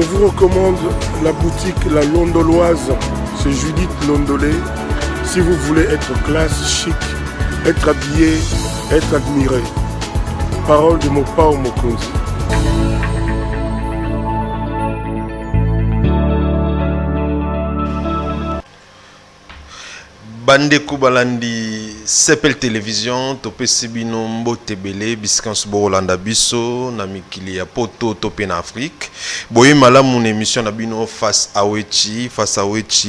Je vous recommande la boutique La Londoloise, c'est Judith Londolé. Si vous voulez être classe, chic, être habillé, être admiré. Parole de Mopao Mokonzi. Bande Kubalandi Sepel Télévision, Topé Sibino Mbote Bele, Biskans Borolanda Biso, Namikili ya Poto Topé en Afrique. Boye mala mon émission Nabino face à Wechi,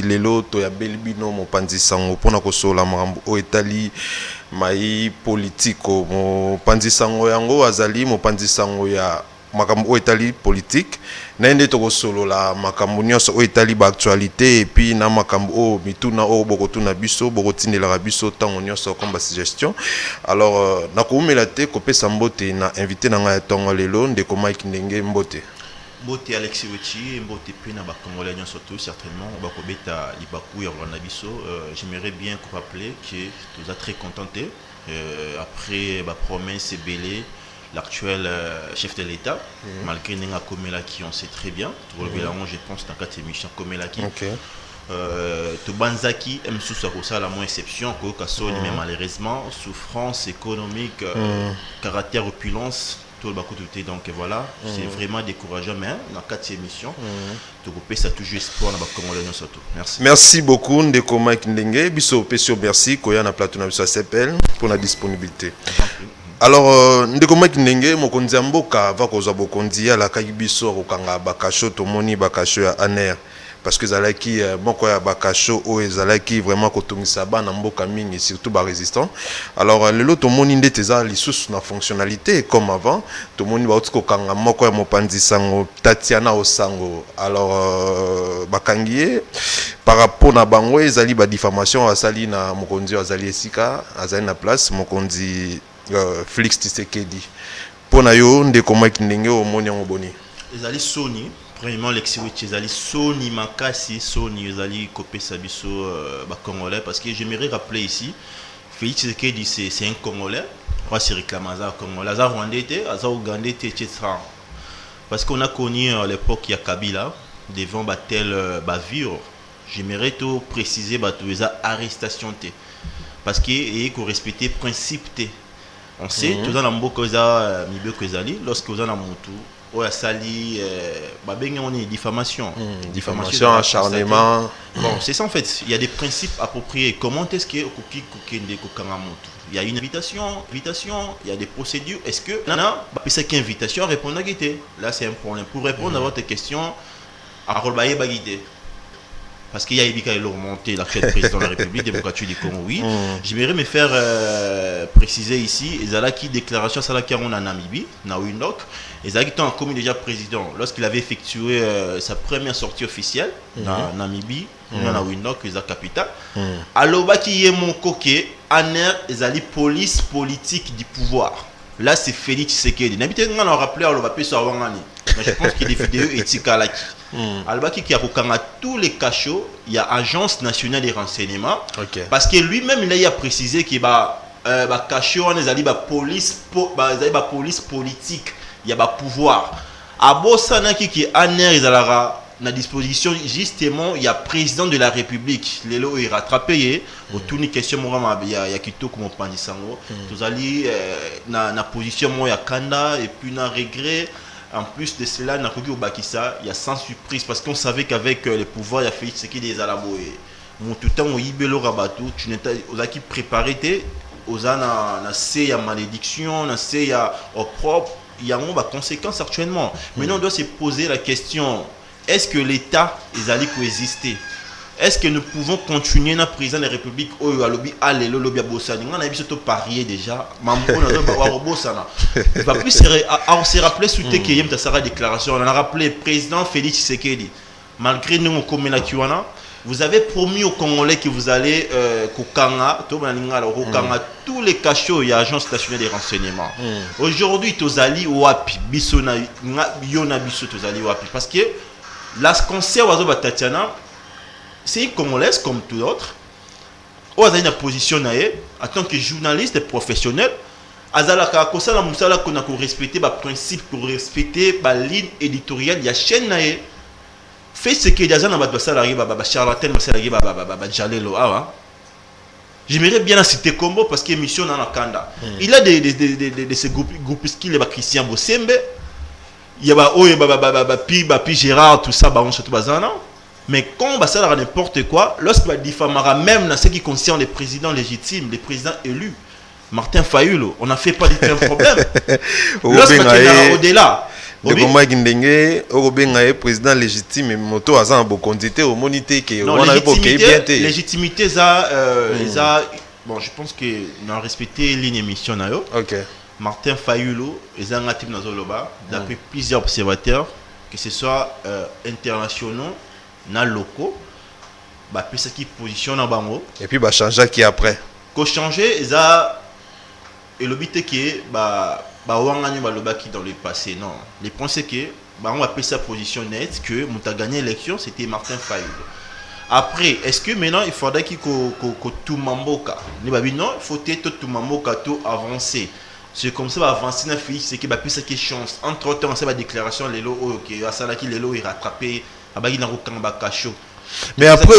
Lelo, Toya Belbino, mon Pandisango, Pona Kosola Marambo, Oetali, Mai Politico, mon Pandisango Yango, Azali, mon Pandisango ya. Makambo Italie politique nende toko solo la makambo nyonso o Italie ba actualité et puis na makambo mituna o bokotuna biso bokotinela biso tango nyonso comme ba suggestion. Alors na koumela te kopesa mbote na invité na nga tongo lelo ndeko Mike Ndenge mbote Alexis Wechi mbote pe na ba congolais nyonso tout certainement ba kobeta libaku ya Rwanda biso. J'aimerais bien qu'on rappeler que nous a très contenté après ba promesse belé. L'actuel chef de l'État, malgré Nenga Komela qui on sait très bien, je pense dans 4 émissions Komela qui Tubanzaki aime sous ça la moins exception mais malheureusement souffrance économique, caractère opulence tout le bateau donc voilà c'est vraiment décourageant mais dans 4 émissions tu peux ça toujours espoir dans Congolais surtout merci beaucoup Ndeko Mike Ndenge biso pesio merci koya na plateau na biso CPL pour la disponibilité. Alors, ndeko Mike Ndenge mokonzi ya mboka va kozwa bokonzi ya la kayibiso kokanga bakasho tomoni bakasho ya aner parce que zalaki moko ya bakasho o ezalaki vraiment kotungisa bana mboka mingi surtout ba résistant. Alors lelo tomoni ndete za lisusu na fonctionnalité comme avant tomoni ba otiko kanga moko ya mopanzi sango Tatiana Osango. Alors bakangiye par rapport na bango ezali ba diffamation asali na mokonzi azali esika azali na place mokonzi Félix Tshisekedi. Pour nayo ndeko Mike Ndenge omoni yango boni. Ezali Sony, premièrement Alexis Wechi ezali Sony makasi Sony ezali kopesa biso ba congolais parce que j'aimerais rappeler ici Félix Tshisekedi c'est un congolais, quoi c'est réclamaza congolais, za rwandais té, za ougandais etc. Parce qu'on a connu à l'époque il y a Kabila devant batel bavure. J'aimerais tout préciser bato eza arrestation té parce que il faut respecter principe té. On sait, tout dans la mboka za mibeko ezali lorsque vous en a mutu o ya sali babenga on est diffamation acharnement. Bon, c'est ça en fait, il y a des principes appropriés. Comment est-ce que okoki kokende kokanga mutu? Il y a une invitation, il y a des procédures. Est-ce que nana c'est qu'une invitation à répondre à guité? Là c'est un problème. Pour répondre à votre question à Rolbaye Bagité. Parce qu'il y a Ibika remonté, l'actuel président de la République démocratique du Congo, oui. J'aimerais me faire préciser ici, Ezalaki déclaration Salaki en Namibie, na Windhoek. Ezalaki étant commis déjà président, lorsqu'il avait effectué sa première sortie officielle, na Namibie, na Windhoek, la capitale. Alors, Baki Yemon Koke, Aner, Ezali police politique du pouvoir. Là, c'est Félix Tshisekedi. N'habitez pas à rappeler à l'Obapé sur Wangani. Mais je pense qu'il y a des vidéos éthiques à l'aki. Albaki qui a tous les cachots, il y a Agence nationale des renseignements. Parce que lui-même, il a précisé qu'il y a cachot, il y a police politique, il y a pouvoir. À Bossana qui est aner, il y a la disposition, justement, il y a président de la République. Lelo est rattrapé. Autour de question, il y a Kito comme on dit ça. Vous allez na position, il y a Kanda et puis na regret. En plus de cela, il y a sans surprise parce qu'on savait qu'avec les pouvoirs, il y a fait ce qui est des alaboués. Mon tout temps, tu n'es pas préparé, aux na ya malédiction, na ya au propre, il y a des conséquences actuellement. Maintenant, on doit se poser la question, est-ce que l'État est allé coexister? Est-ce que nous pouvons continuer dans le président de la République au lobby allez le lobby à Bossani? On a vu surtout parier déjà. On s'est rappelé sous TKM de sa déclaration. On a rappelé président Félix Tshisekedi. Malgré nous, comme la Kiwana, vous avez promis aux Congolais que vous allez kokanga tous les cachots et agences nationales des renseignements. Aujourd'hui, tozali wapi bisona yona biso tozali wapi parce que la concert wazo Tatiana c'est une Congolaise comme tout d'autres. Ou a une position en tant que journaliste professionnel. Azalaka kosala musala qu'on a respecté ba principe pour respecter ba ligne éditoriale ya chaîne nae fait ce que Dazan a salarié, charlatan, salarié, jalelo, j'aimerais bien la citer Combo parce qu'il y a mission dans la Kanda. Il a de ces groupuscules, Christian Bossembe, il y a Pi Gérard, tout ça, on se trouve bazana. Mais quand on va faire n'importe quoi, lorsqu'on va diffamera même dans ce qui concerne les présidents légitimes, les présidents élus, Martin Fayulu, on n'a fait pas de problème. Lorsqu'on est au-delà. De comment il président légitime, moto a un bon candidat au monité qui on a légitimité ça, bon, je pense que nous avons respecté l'émission na yo. OK. Martin Fayulu est un actif dans Zoloba d'après plusieurs observateurs, que ce soit internationaux, locaux, bah puis ce qui positionne en bango. Et puis bah changer qui après. Qu'on changer ça et le but est que on a dans le passé. Non, le point c'est que on va appeler sa position nette que on a gagné l'élection, c'était Martin Fayulu. Après, est-ce que maintenant il faudrait que tout mamboka, non, il faut que tout mamboka tout avancer. C'est comme ça va avancer dans le pays, c'est que bah plus qui chance. Entre temps, c'est la déclaration lelo OK, Asalaki lelo est rattrapé, abagi na rokamba kacho. Mais après,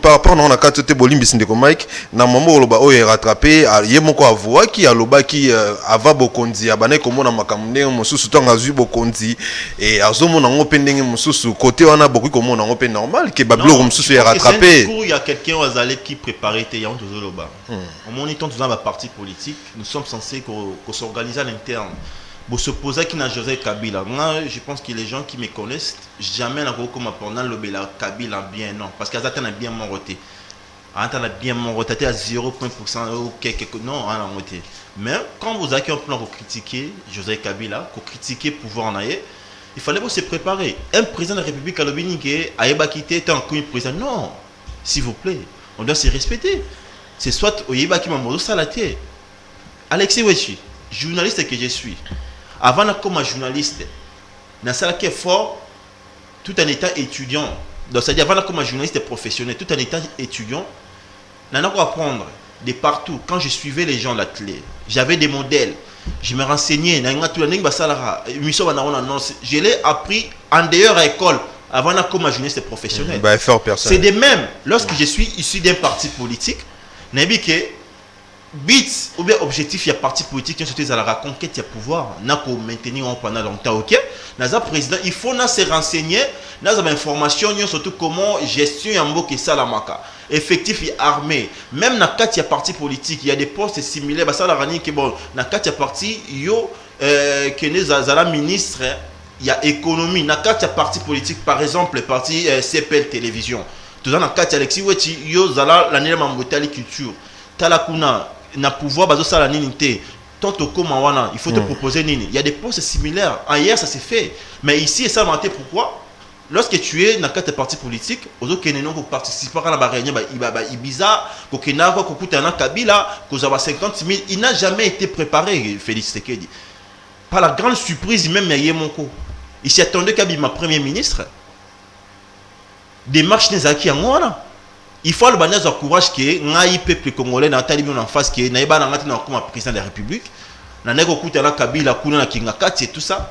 par rapport à la carte de Bolim Bisindeko Mike, na moment où il est rattrapé, il y a mon voix qui a l'oba qui ava bokondi, abane comme on a makamune, mon sous temps a vu bokondi, et à ce moment on a open mon sous côté on a beaucoup comme on a open normal, que bablo comme sous est rattrapé. Il y a quelqu'un aux allées qui préparait tes yants toujours là-bas. Au moniteur dans la partie politique, nous sommes censés qu'on s'organise à l'interne. Pour s'opposer qui n'a José Kabila, moi je pense que les gens qui me connaissent jamais n'a comme pendant le Bela Kabila bien non parce qu'ils attendent bien mon roté, attendent bien mon roté à 0,1% ou quelque non en roté. Mais quand vous avez un plan pour critiquer José Kabila, pour critiquer pouvoir en aille, il fallait vous se préparer. Un président de la République à l'Obéni qui a pas quitté tant qu'un président non, s'il vous plaît, on doit se respecter. C'est soit au Yéba qui m'a montré ça la tête. Alexis Wechi, journaliste que je suis. Avant d'être comme journaliste, dans ce qui est fort, tout un état étudiant, c'est-à-dire avant d'être comme journaliste professionnel, tout un état étudiant, on a quoi apprendre de partout. Quand je suivais les gens l'atelier, j'avais des modèles, je me renseignais, je l'ai appris en dehors à l'école, avant d'être comme journaliste professionnel. C'est de même, lorsque je suis issu d'un parti politique, je n'ai que but ou bien objectif il y a parti politique qui sont à la reconquête il y a pouvoir n'a qu'au maintenir pendant longtemps OK naza président il faut na se renseigner naza information surtout comment gestion ya mboka salamaka effectif et armé même na quatre il y a parti politique il y a des postes similaires ça la rani que bon na quatre il y a parti yo que les azala ministre il y a économie na quatre il y a parti politique par exemple le parti CPL télévision tout ça na quatre Alexis Wechi yo zala la nile mambotali culture talakuna na pouvoir bazo sala nini té tonto koma wana il faut te proposer nini il y a des postes similaires ailleurs ça s'est fait mais ici ça m'a été pourquoi lorsque tu es dans quatre partis politiques ozo keneno pour participer à la réunion Ibiza kokena ko kokuta na Kabila ko za 50 000 il n'a jamais été préparé Félix Tshisekedi par la grande surprise même ya Yemonko il s'y attendait qu'Abima premier ministre démarche nezaki en wana. Il faut le banner courage que ngai peuple congolais na talibi en face que na yeba na ngati na comme président de la République na nego kuta na Kabila kuna na Kingakati et tout ça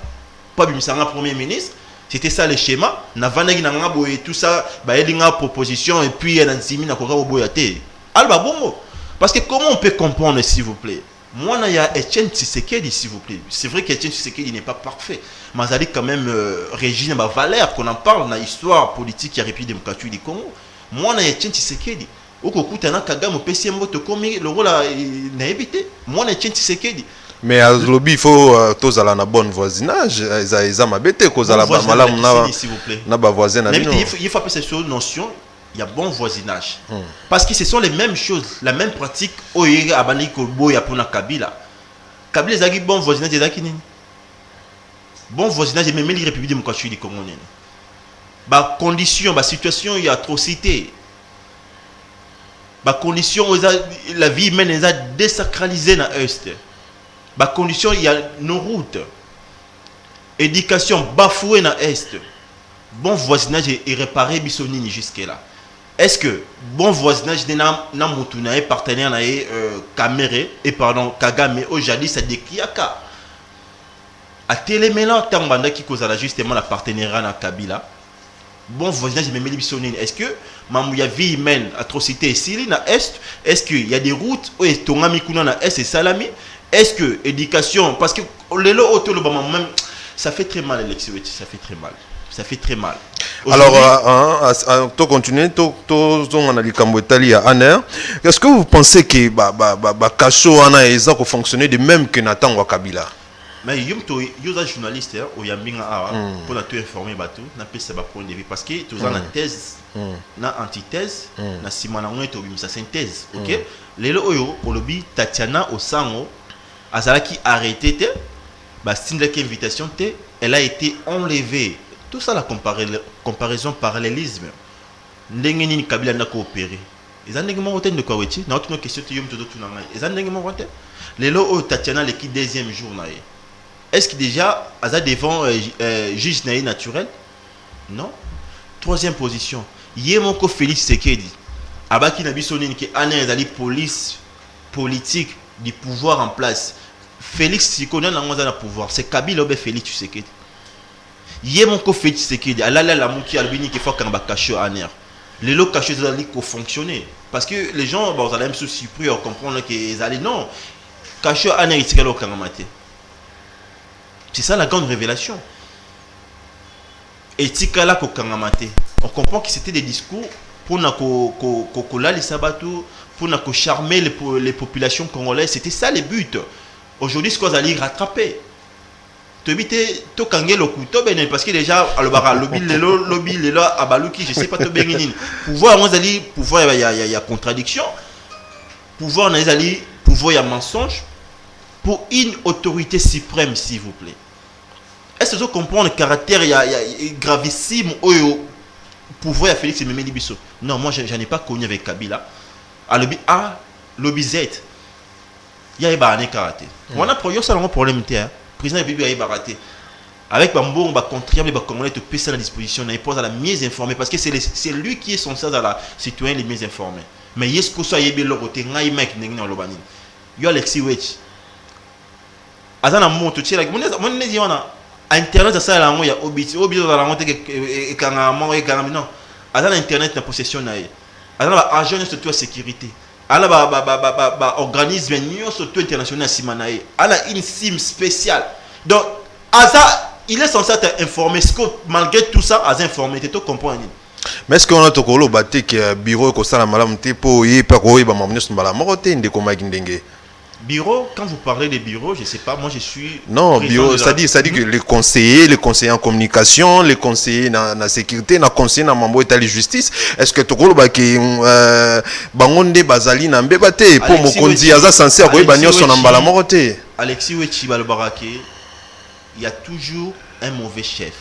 pas bimisanga premier ministre c'était ça le schéma na vanagi na ngabo et tout ça ba elinga proposition et puis na nzimi na koka boyate alba bongo parce que comment on peut comprendre s'il vous plaît moi na ya Etienne Tshisekedi s'il vous plaît c'est vrai qu'Etienne Tshisekedi n'est pas parfait mais ça dit quand même régime ba valeur qu'on en parle dans l'histoire politique ya République démocratique du Congo. Moi, je suis Tshisekedi. Okukuta na Kagame pesi mboto komi le rôle na évité. Moi, je suis Tshisekedi. Mais à lobby il faut tous aller na bon voisinage. Ils mabete cause la malamu na ba voisin na bino. Il faut appeler cette notion, il y a bon voisinage. Parce que ce sont les mêmes choses, la même pratique au yega abani ko boya pour na Kabila. Kabila zaki bon voisinage zaki nini? Bon voisinage même les République démocratique du Congo nini. Bah condition, bah situation, il y a atrocité. Bah condition, la vie humaine est désacralisée dans l'Est. Bah condition, il y a nos routes. Éducation bafouée dans l'Est. Bon voisinage est réparé bisonini jusque là. Est-ce que bon voisinage n'a mutuna partenaire na Kamere et pardon Kagame au jadis a décriaka. À télémélan tanganda qui cause justement la partenariat na Kabila. bon voisinage mais melibisonene. Est-ce que mamu ya vie humaine atrocité ici na est, est-ce que il y a des routes où est tongami kuna na est et salami, est-ce que éducation parce que lelo auto le même ça fait très mal l'élection, ça fait très mal. Ça fait très mal. Alors, to continuer, on a dit qu'Ambotali à Aner. Est-ce que vous pensez que Kacho ana eza ko fonctionner de même que Nathan Wakabila? Mais yo un journaliste au Yambinga awa pour la tout informer bateau, na pesa ba point de vue parce que tu as la thèse, na antithèse, na simana on est obimisa synthèse, OK? Lelo oyo olobi Tatiana Osango azalaki arrêté te, ba sindaki invitation te, elle a été enlevée. Tout ça, la comparaison, parallélisme. Ndengeni Kabila n'a coopéré. Ils ont négocié de quoi wechi. Na autre question tu yom todo tout nangai. Ils ont négocié. Les lots Tatiana l'équipe deuxième jour naïe. Est-ce que déjà aza devant juge naïe naturel? Non. Troisième position. Yemoko Félix Sekedi. Abaki nabisonine qui ané ezali police politique du pouvoir en place. Félix Sikona n'a pouvoir. C'est Kabila obe Félix Sekedi. Yé mon Félix Sekedi alala la mouki albini qui faut qu'on va cacher en air les lots cachés allaient fonctionner parce que les gens bah vous allez me surpris à comprendre que ils allaient non cacher en air c'est quel kangamate c'est ça la grande révélation et tikala ko kangamate on comprend que c'était des discours pour na ko la les sabato pour na ko charmer les populations congolaises c'était ça le but aujourd'hui ce qu'on allait rattraper to kangé le couteau parce que déjà le lobby lelo abaluki je sais pas to benini pouvoir on ali pouvoir il y a contradiction pouvoir on ali pouvoir il y a mensonge pour une autorité suprême s'il vous plaît est-ce que vous comprenez le caractère il y a gravissime au pouvoir il y a Félix Memeli Bisso non moi j'en ai pas connu avec Kabila à lobby A lobby Z il y a pas un caractère on a problème terre président Bibi a baraté avec Bambo on va contribuer les Congolais te passer à la disposition il pose à la mieux informée parce que c'est lui qui est censé dans la citoyen les mieux informés mais est-ce que ça yebe le côté ngai mec n'engi na lobani yo Alexis Wech azana moto tshela mon nezi wana internet ça la ngo ya obiti dans la monte que kanga mo e kanga non azana internet na possession na ye azana ba agent de sécurité ala ba organisme surtout international simanae ala une sim spéciale donc Aza il est censé être informé ce que malgré tout ça Aza informé tu comprends mais est-ce qu'on a tokolo baté que bureau ko sala malamu te po yi pa ko yi ba mamne so mbala moko te ndeko magindenge bureau quand vous parlez de bureau je sais pas moi je suis non bureau ça dit que les conseillers en communication les conseillers na sécurité na conseiller na mambo état de justice est-ce que tokolo ba ki bangonde bazali na mbeba te po mokonzi aza censé ko ba nyoso na mbala moko te Alexis Wechi balbarake il y a toujours un mauvais chef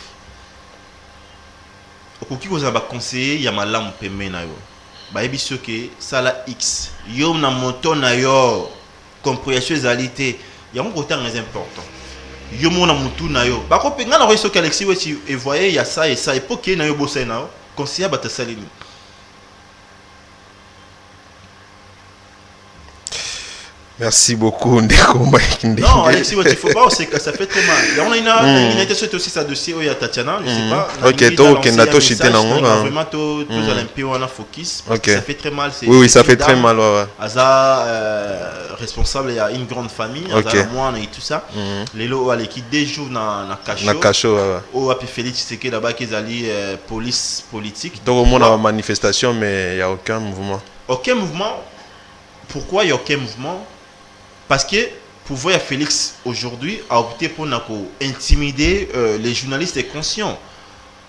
okoki ko za ba conseiller ya malamu pembe na yo ba yebi soke sala x yo na moto na yo compréhension égalité il y a un côté très important yo mona mutu na yo ba ko penga na reso Alexis Wechi et voyez il y a ça et ça et pour que na yo bosse na conseiller ba ta salini. Merci beaucoup Ndeko Mike. Non Alexis Wechi il faut pas c'est que ça fait très mal il y a une été sur aussi sa dossier il y a Tatiana je sais pas OK to Kenato chité na ngo vraiment tous olympiens on a focus ça fait très mal c'est oui ça fait très mal ouais Aza responsable il y a une grande famille Aza moi et tout ça les lots à l'équipe des jours na Kacho au api Félix c'est que là-bas qu'ils allaient police politique donc au monde a manifestation mais il y a aucun mouvement pourquoi il y a aucun mouvement parce que pouvoir Félix aujourd'hui a opté pour intimider les journalistes conscients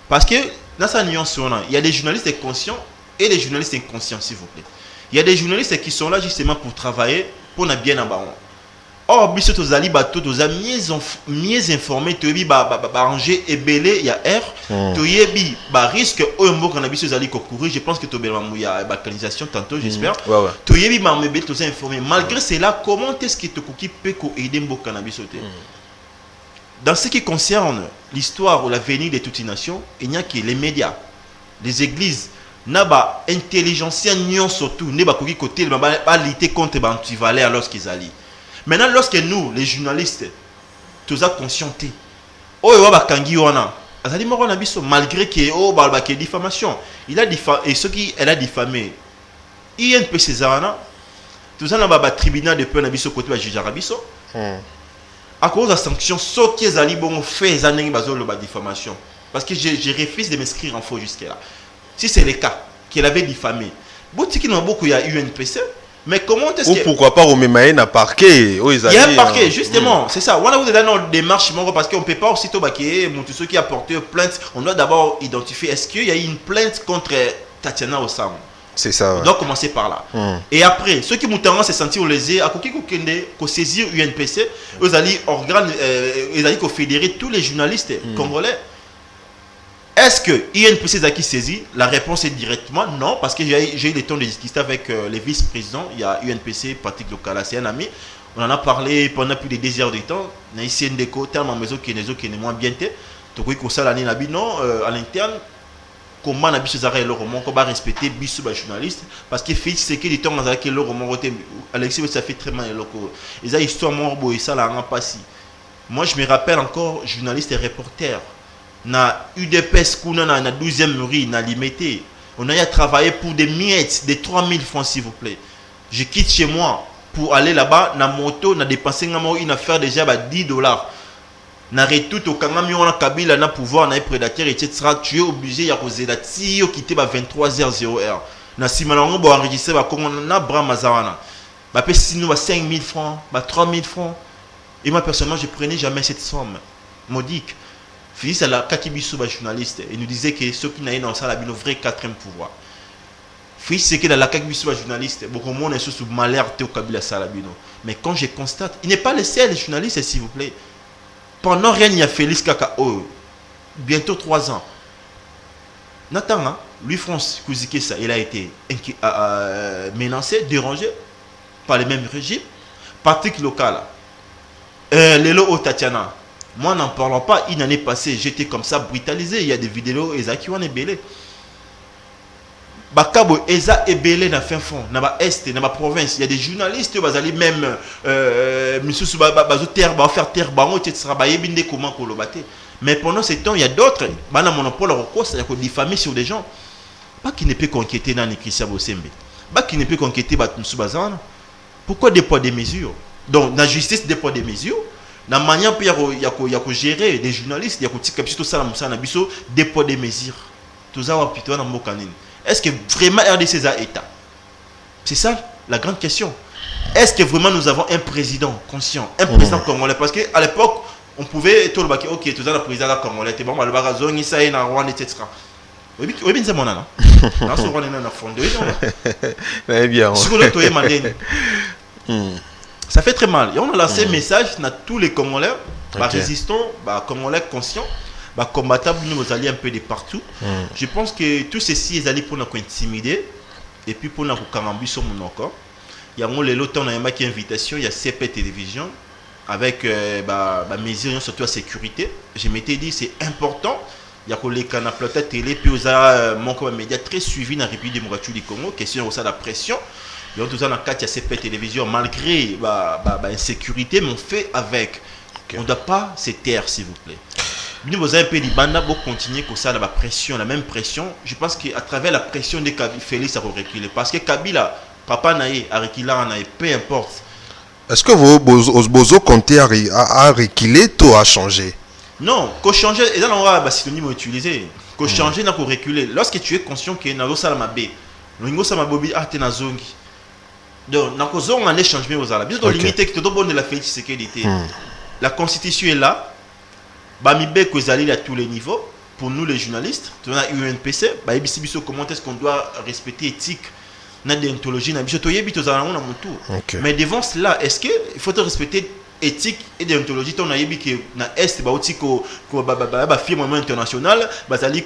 parce que dans sa nuance il y a des journalistes conscients et des journalistes inconscients s'il vous plaît il y a des journalistes qui sont là justement pour travailler pour na bien en bas or biso tozali bato toza mieux informé toyebi ba ranger ebele ya air toyebi ba risque oyo mboka na biso zali ko courir je pense que tobela ya ba canalisation tantôt j'espère toyebi ba mebele toza informé malgré cela comment est-ce que tokoki peut ko aider mboka na biso te dans ce qui concerne l'histoire ou l'avenir de toute une nation il n'y a que les médias les églises na ba intelligentsia nyon surtout ne ba koki côté ba lutter contre ba antivaleurs lorsqu'ils allient. Maintenant, lorsque nous, les journalistes, tous a conscienté, oh, bakangi wana, Azali moko na biso malgré que oh balba que diffamation. Il a et ce qui elle a diffamé. INPC Zana tout ça na ba tribunal de peu na biso côté ba juge arabiso. À cause de la sanction ce qui ezali bon fait zanengi bazolo ba diffamation parce que je refuse de m'inscrire en faux jusqu'à là. Si c'est le cas qu'elle avait diffamé. Boutique n'a beaucoup il y a UNPC. Mais comment est-ce que... Ou pourquoi pas remettre un parquet? Il y a un parquet, justement. C'est ça. On a dans nos démarches, parce qu'on ne peut pas aussitôt baquer ceux qui a porté plainte. On doit d'abord identifier est-ce qu'il y a une plainte contre Tatiana Osam. C'est ça. On doit commencer par là. Et après, ceux qui m'ont se sentir lésés, à quoi qu'on saisir UNPC, ils allaient organes, ils allaient fédérer tous les journalistes congolais. Est-ce que INPC Zaki saisi? La réponse est directement non, parce que j'ai eu le temps de discuter avec les vice-présidents. Il y a UNPC, Patrick Lokala, c'est un ami. On en a parlé pendant plus de 2 heures de temps. On a ici un déco, tellement maison qui est moins bien. Donc, oui, ça l'année, non, à l'interne, comment on a besoin de roman, comment respecter les journalistes. Parce que Félix, c'est que du temps, avec le roman, Alexis, ça fait très mal. Ils ont histoire morbo et ça, là, on passé. Moi, je me rappelle encore, journaliste et reporter. Na UDPS kuna na 12e rue na limité. On a travaillé pour des miettes de 3000 francs s'il vous plaît. Je quitte chez moi pour aller là-bas na moto na dépenser une affaire déjà à $10. Na retour au Kangami on a Kabila na pouvoir na prédateur etc. Tu es obligé ya causer la tio quitter ba 23h00. Na simalango bo enregistrer ba kongo na Bramazawana. Ba pe sinon ba 5000 francs, ba 3000 francs. Et moi personnellement je prenais jamais cette somme modique. Fils à la Kakibisuba journaliste, il nous disait que ceux qui n'avaient dans ça, le vrai 4e pouvoir. Fils, c'est que dans la Kakibisuba journaliste, beaucoup de monde est sous malheur au Kabila Salabino. Mais quand je constate, il n'est pas le seul journaliste, s'il vous plaît. Pendant rien, il y a Félix Kakao, bientôt 3 ans. Nathan, Louis France Kouzike, ça, il a été menacé, dérangé par le même régime. Patrick Lokala, Lelo Otatiana. Moi, n'en parlant pas, une année passée, j'étais comme ça brutalisé. Il y a des vidéos, Eza qui ont ébélé. Bakabo, Eza ébélé dans fin fond, dans l'Est, dans la province. Il y a des journalistes, ils allaient même, monsieur Souba, terre, faire terre, etc. Comment colobater. Mais pendant ce temps, il y a d'autres, dans le monopole, il y a diffamé sur des gens. Pas qui ne peut conquêter dans les Christian Bosembe. Pas qui ne peut conquêter M. Bazan. Pourquoi des poids des mesures? Donc, la justice des poids des mesures. La manière il y a gérer des journalistes, il y a tout ça des poids des mesures. Tout ça va plutôt dans Mokanine. Est-ce que vraiment RDC a État? C'est ça la grande question. Est-ce que vraiment nous avons un président conscient, un président congolais? Parce qu'à l'époque, on pouvait tout le baquer, ok, tout ça le président congolais, c'est bon, le barazon, il s'est en Rwanda, etc. Oui, bien, c'est mon âne. Dans ce Rwanda, on a fondé. Eh bien. Sur le toit, ça fait très mal. Et on a lancé un message à tous les Congolais, résistants, Congolais conscients, combattables, nous allions un peu de partout. Je pense que tout ceci est allé pour nous intimider et puis pour nous carambi sur mon encore. Il y a l'autre on a une invitation, il y a CP Télévision avec mesures surtout à sécurité. Je m'étais dit c'est important. Il y a les canaux peut-être télé puis aux mon média très suivi dans la République démocratique du Congo, question aussi de la pression. Il y a tout ça dans le cadre de CP Télévision, malgré l'insécurité, mais on fait avec. On ne doit pas se taire, s'il vous plaît. Nous avons un peu de banda pour continuer comme ça, la pression, la même pression. Je pense qu'à travers la pression de Kabila, Félix a reculé. Parce que Kabila, papa naïe, a reculé, peu importe. Est-ce que vos bozo compté a reculé, tout a changé? Non, qu'on change, et là on va synonyme utiliser. Qu'on change, n'a qu'on reculer. Lorsque tu es conscient que na ça ma bé, n'ingo ça ma bobi ah t'es na zongi. Donc, dans le on a échangé aux Arabes. Bien limité que tout le monde de la sécurité. La constitution est là. Bamibé que à tous les niveaux. Pour nous les journalistes, on a UNPC. Comment est-ce qu'on doit respecter l'éthique, la déontologie, mais devant cela, est-ce qu'il faut respecter éthique et déontologie? On a dit que na est ba outi ko firme international, bazali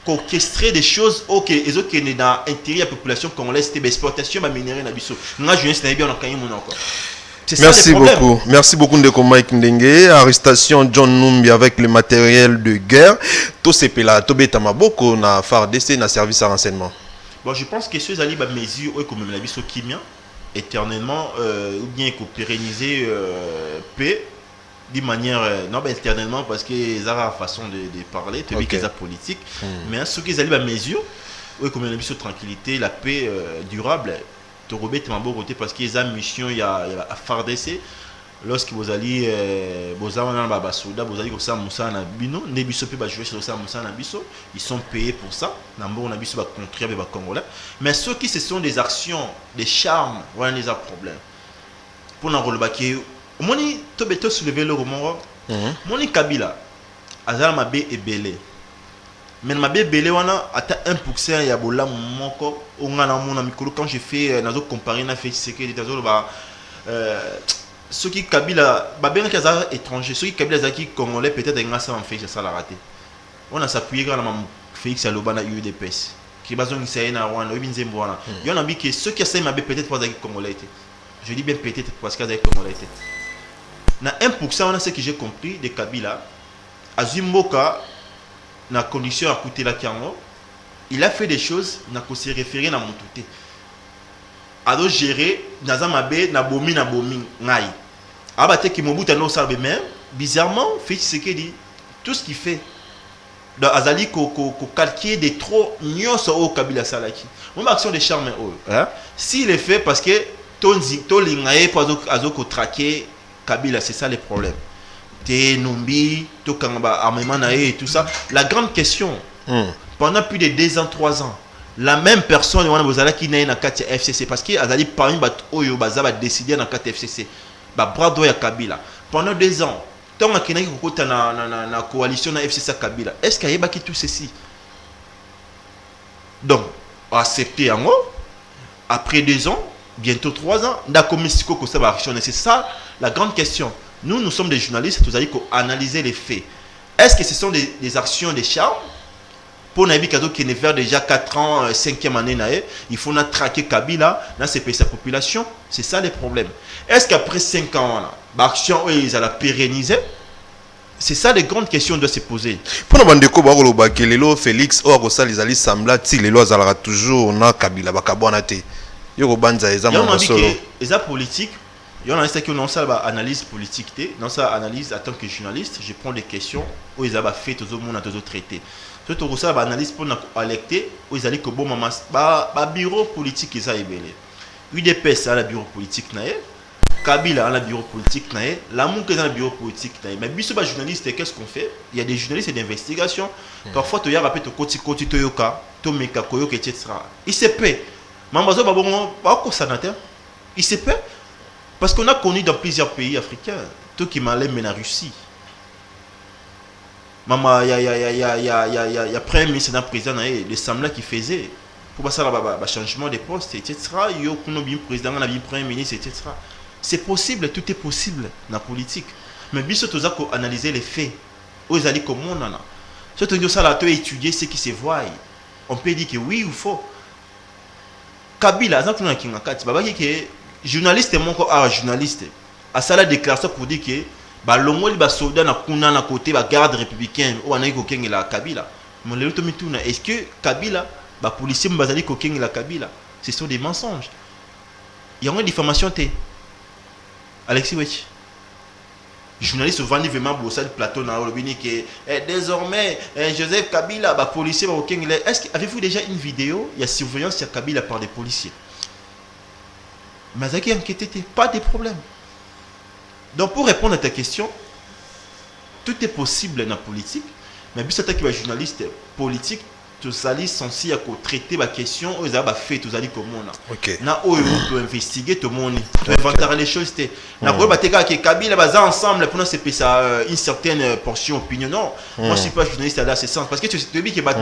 orchestrer des choses ok et autres qui est dans l'intérieur de la population congolaise, c'était l'exportation de minerais na biso. Nga jeunesse na bien en encore. Merci beaucoup. Merci beaucoup de Mike Ndenge. Arrestation John Numbi avec le matériel de guerre. Tout c'est là. Tobeta Maboko na FARDC na service à renseignement. Bon, je pense que ceux allient mesures comme la biso kimia éternellement ou bien pérenniser paix d'une manière non ben éternellement parce que ils ont la façon de parler tu dis qu'ils ont politique mais ceux qui allaient à mesure oui comme on a vu sur tranquillité la paix durable te remettre ma côté parce qu'ils ont mission il y a à FARDC lorsque vous allez vous avez un babasoda vous allez comme ça Moussa na bino ne biso pe ba jouer sur ça Moussa na biso ils sont payés pour ça na mbo na biso ba contribuer avec congolais mais ceux qui ce sont des actions des charmes voilà les problèmes pour na rôle baké moni to beto soulever le roman moni Kabila azala mabe ebele mais mabe ebele wana ata 1% ya bola moko onga na mona mikolo quand j'ai fait nazo comparer na fait c'est que nazo ba ceux qui Kabila babena qui sont étrangers ceux qui Kabila zaki congolais peut-être nga ça en fait ça la raté on a s'appuyé quand même Félix Alobana UDPS qui bazon qui na Rwanda obinzembo wana yo na bi que ceux qui sont mabe peut-être pas zaki congolais était je dis bien peut-être parce qu'ils zaki congolais était na 1% on a ce que j'ai compris de Kabila Azimboka na condition à coûter la Kiango il a fait des choses n'a qu'on se référer na montuté ado gérer naza mabe na bomi ngai abate ki mobuta no salbe même bizarrement fait ce qu'il dit tout ce qu'il fait dans azali ko calquer des trop nyonso au Kabila salaki mon action de charme hein s'il est fait parce que to lingaye pour azoko traquer Kabila c'est ça les problèmes te numbi to kangaba armement na et tout ça la grande question pendant plus de 2 ans 3 ans la même personne wana bozala ki na kati FCC parce que azali parmi bat oyo bazaba décider na kati FCC ba brado ya Kabila pendant 2 ans tant akina ki kokota na coalition na FCC Kabila est-ce qu'il y a tout ceci donc accepter en haut après 2 ans bientôt 3 ans na komisiko ko ça va action c'est ça la grande question nous sommes des journalistes vous allez analyser les faits est-ce que ce sont des actions des charmes pour Nabi Kado qui est vers déjà 4 ans, 5e année, il faut traquer Kabila, dans sa population. C'est ça le problème. Est-ce qu'après 5 ans, l'action, ils allaient pérenniser? C'est ça les grandes questions doivent se poser. Pour nous, Félix, ils allaient sembler, les lois allaient toujours na Kabila, Bakabonate. Yorubanza, ils ont politique. Il y a qui ont ça analyse politique, dans ça analyse en tant que journaliste, je prends des questions où ils avaient fait tout le monde à traiter. Tout au ça analyse pour alerter où ils allaient que bon maman bureau politique ils a ébélé. UDPS a le bureau politique naé, Kabila a le bureau politique naé, l'amour que dans le bureau politique naé. Mais biso ba journaliste qu'est-ce qu'on fait? Il y a des journalistes d'investigation. Parfois tu y a rappelé to koti toyoka, to meka koyoka etc. Il se paie. Mambazo ba bon pas ko sénateur. Il se paie parce qu'on a connu dans plusieurs pays africains, tout qui m'allait mais la Russie. Maman, il y a premier ministre dans le président, le semblable qui faisait pour passer le changement de poste, etc. Il y a un président, un premier ministre, etc. C'est possible, tout est possible dans la politique. Mais bien sûr, tu as analyser les faits. Vous allez comme on en a. Surtout que ça, tu as étudié ce qui se voit. On peut dire que oui ou faux. Kabila, journaliste est mon journaliste. À ça, la déclaration pour dire que longo li ba soldat na kuna na côté ba garde républicain ou anayi ko kengela Kabila mon lelo to mituna est-ce que Kabila ba policier mbazali ko kengela Kabila ce sont des mensonges il y a une diffamation té Alexis Wechi journaliste vandi vraiment bossa de plateau na robini que désormais Joseph Kabila ba policier ba ko kengela est-ce que avez-vous déjà une vidéo il y a surveillance sur Kabila par des policiers mais ça qui inquiété pas de problème. Donc pour répondre à ta question, tout est possible dans la politique, mais si tu es journaliste politique, tu es censé traiter la question, tu as fait, tu as dit comment on a. Tu peux investiguer tout le monde, tu peux inventer les choses. Tu peux Kabila ensemble pour une certaine portion d'opinion. Non, moi je ne suis pas journaliste dans ce sens, parce que tu te dis que tu vas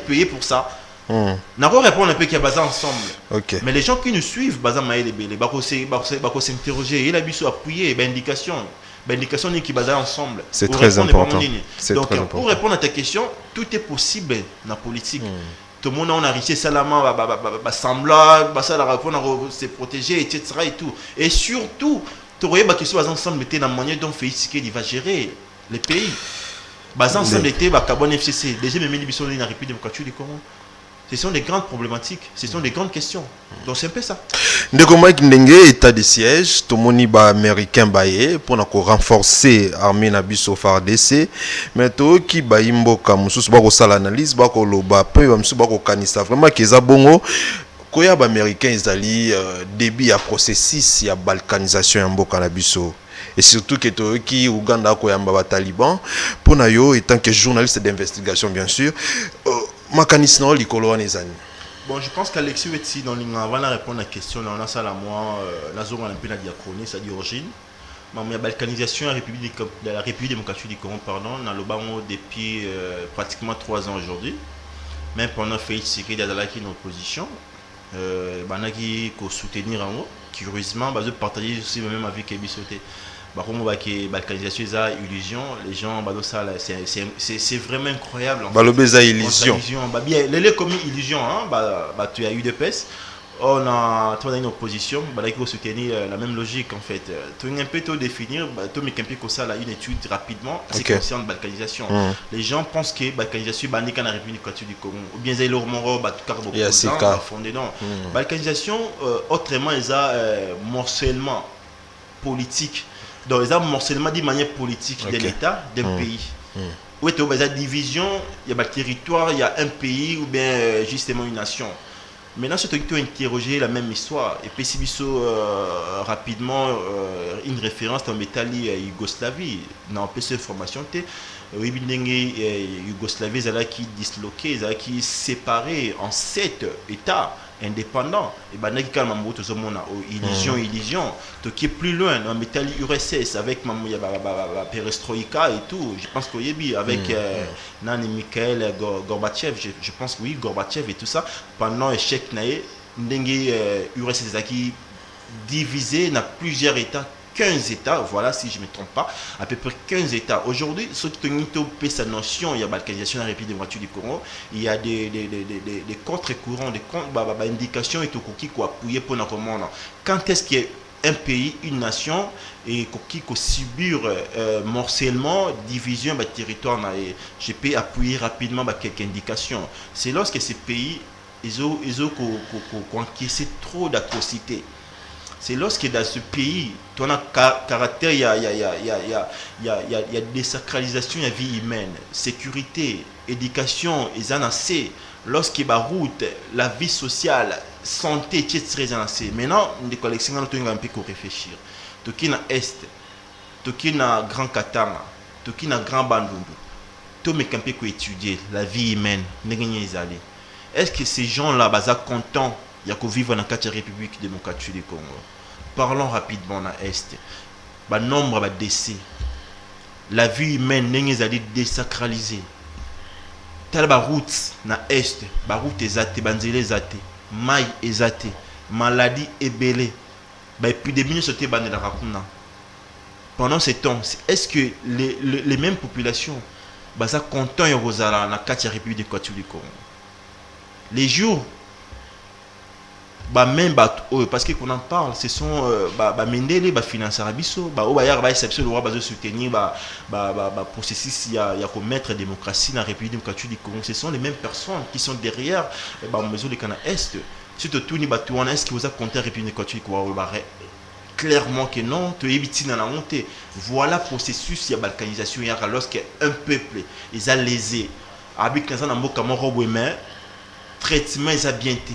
payer pour ça. N'a pas répondre un peu qu'il y a basé ensemble. Mais les gens qui nous suivent, basé maïle belé, bako s'interroger, il a biso appuyer, indication qui basé ensemble. C'est très important. Donc pour répondre à ta question, tout est possible dans la politique. Tout le monde a enrichi Salama, semblant, ça la répondre, se protéger, etc. et tout. Et surtout, tu vois qu'ils soient ensemble, mettez la manière dont Félix il va gérer les pays. Basé ensemble, était Kabon FCC. Déjà même ils sont dans la République démocratique du Congo. Ce sont des grandes problématiques, ce sont des grandes questions. Donc c'est un peu ça. Ndeko Mike Ndenge, état de siège, tomoni ba américain baye pour renforcer l'armée na biso FARDC, mais to ki ba imboka mususu ba ko sala analyse ba ko loba pe ba mususu ba ko kanisa vraiment keza bongo koya ba américain ezali début ya processus ya balkanisation ya mboka na biso. Et surtout que to ki Uganda ko yamba ba Taliban pour na yo étant que journaliste d'investigation bien sûr makanisi na likolo wana ezani. Bon, je pense qu'Alexis Wetsi, dans avant de répondre à la question, on a ça à moi, la zone on a un peu la diachronie, c'est d'origine. Mais la balkanisation de la République démocratique du Congo, pardon, on a le bas depuis pratiquement 3 ans aujourd'hui. Même pendant Félix Tshisekedi a qui une opposition, on a qui soutenir en haut, curieusement, je partager aussi même avec Ebisoté. Par contre, balkanisation c'est illusion, les gens c'est vraiment incroyable. Balobeza illusion. Les comme illusion, tu as eu des pèses. On a une opposition, il faut soutenir la même logique en fait. Tu as un peu tout définir, tu as une étude rapidement qui concerne la balkanisation. Les gens pensent que la balkanisation est dans la République du Congo. Ou bien c'est leur moro, tout cas, fondé dans. La balkanisation, autrement, ils ont morcellement politique. Donc, ils ont morcellement de manière politique de l'État, d'un pays. Où il y a une division, il y a un territoire, il y a un pays ou bien justement une nation. Maintenant, c'est tu as interrogé la même histoire. Et puis, si rapidement, une référence dans l'Italie Yougoslavie, dans cette formation, Yougoslavie, qui disloqué, qui séparé en 7 États indépendants. Et bien, illusion, qui est plus loin, dans l'Italie URSS, avec la perestroïka et tout. Je pense qu'il y a avec Nani Mikhail Gorbatchev, je pense que oui, Gorbatchev et tout ça, pendant l'échec, URSS qui divisé dans plusieurs États. 15 États, voilà si je ne me trompe pas, à peu près 15 États. Aujourd'hui, ce qui est sa notion, il y a la balkanisation de la République démocratique du Congo, il y a des contre-courants, des indications et tout qui sont appuyées pour notre monde. Quand est-ce qu'il y a un pays, une nation, et qui subir morcellement, division, territoire, je peux appuyer rapidement quelques indications. C'est lorsque ces pays, ils ont encaissé trop d'atrocités. C'est lorsque dans ce pays, tu as un caractère, il y a désacralisation de la vie humaine, sécurité, éducation, ils en ont assez. Lorsque la route, la vie sociale, santé, c'est très assez. Maintenant, les collections, on doit un peu réfléchir. Tu as Est, tu as Grand Katanga, tu as Grand Bandundu. Tu as un peu étudier la vie humaine. Est-ce que ces gens-là sont contents de vivre dans la République démocratique du Congo? Parlons rapidement dans l'Est. Le nombre de décès. La vie humaine est désacralisée. Telle route dans l'Est, la route est zate, banzele zate, maille est zate, maladie est belée. L'épidémie se fait dans la Rakuna. Pendant ce temps, est-ce que les mêmes populations sont contentes de dans la République démocratique du Congo? Les jours même parce que qu'on en parle, ce sont Mendele financer biso exception le roi soutenir processus il y a commettre démocratie dans la République démocratique du Congo. Ce sont les mêmes personnes qui sont derrière mesure de Cana Est. Surtout tout ni batouana est-ce que vous avez compté la République démocratique du Congo? Clairement que non, tu es dans la montée. Voilà le processus de balkanisation lorsqu'un peuple ils a lésé avec les gens traitement ils a bien été.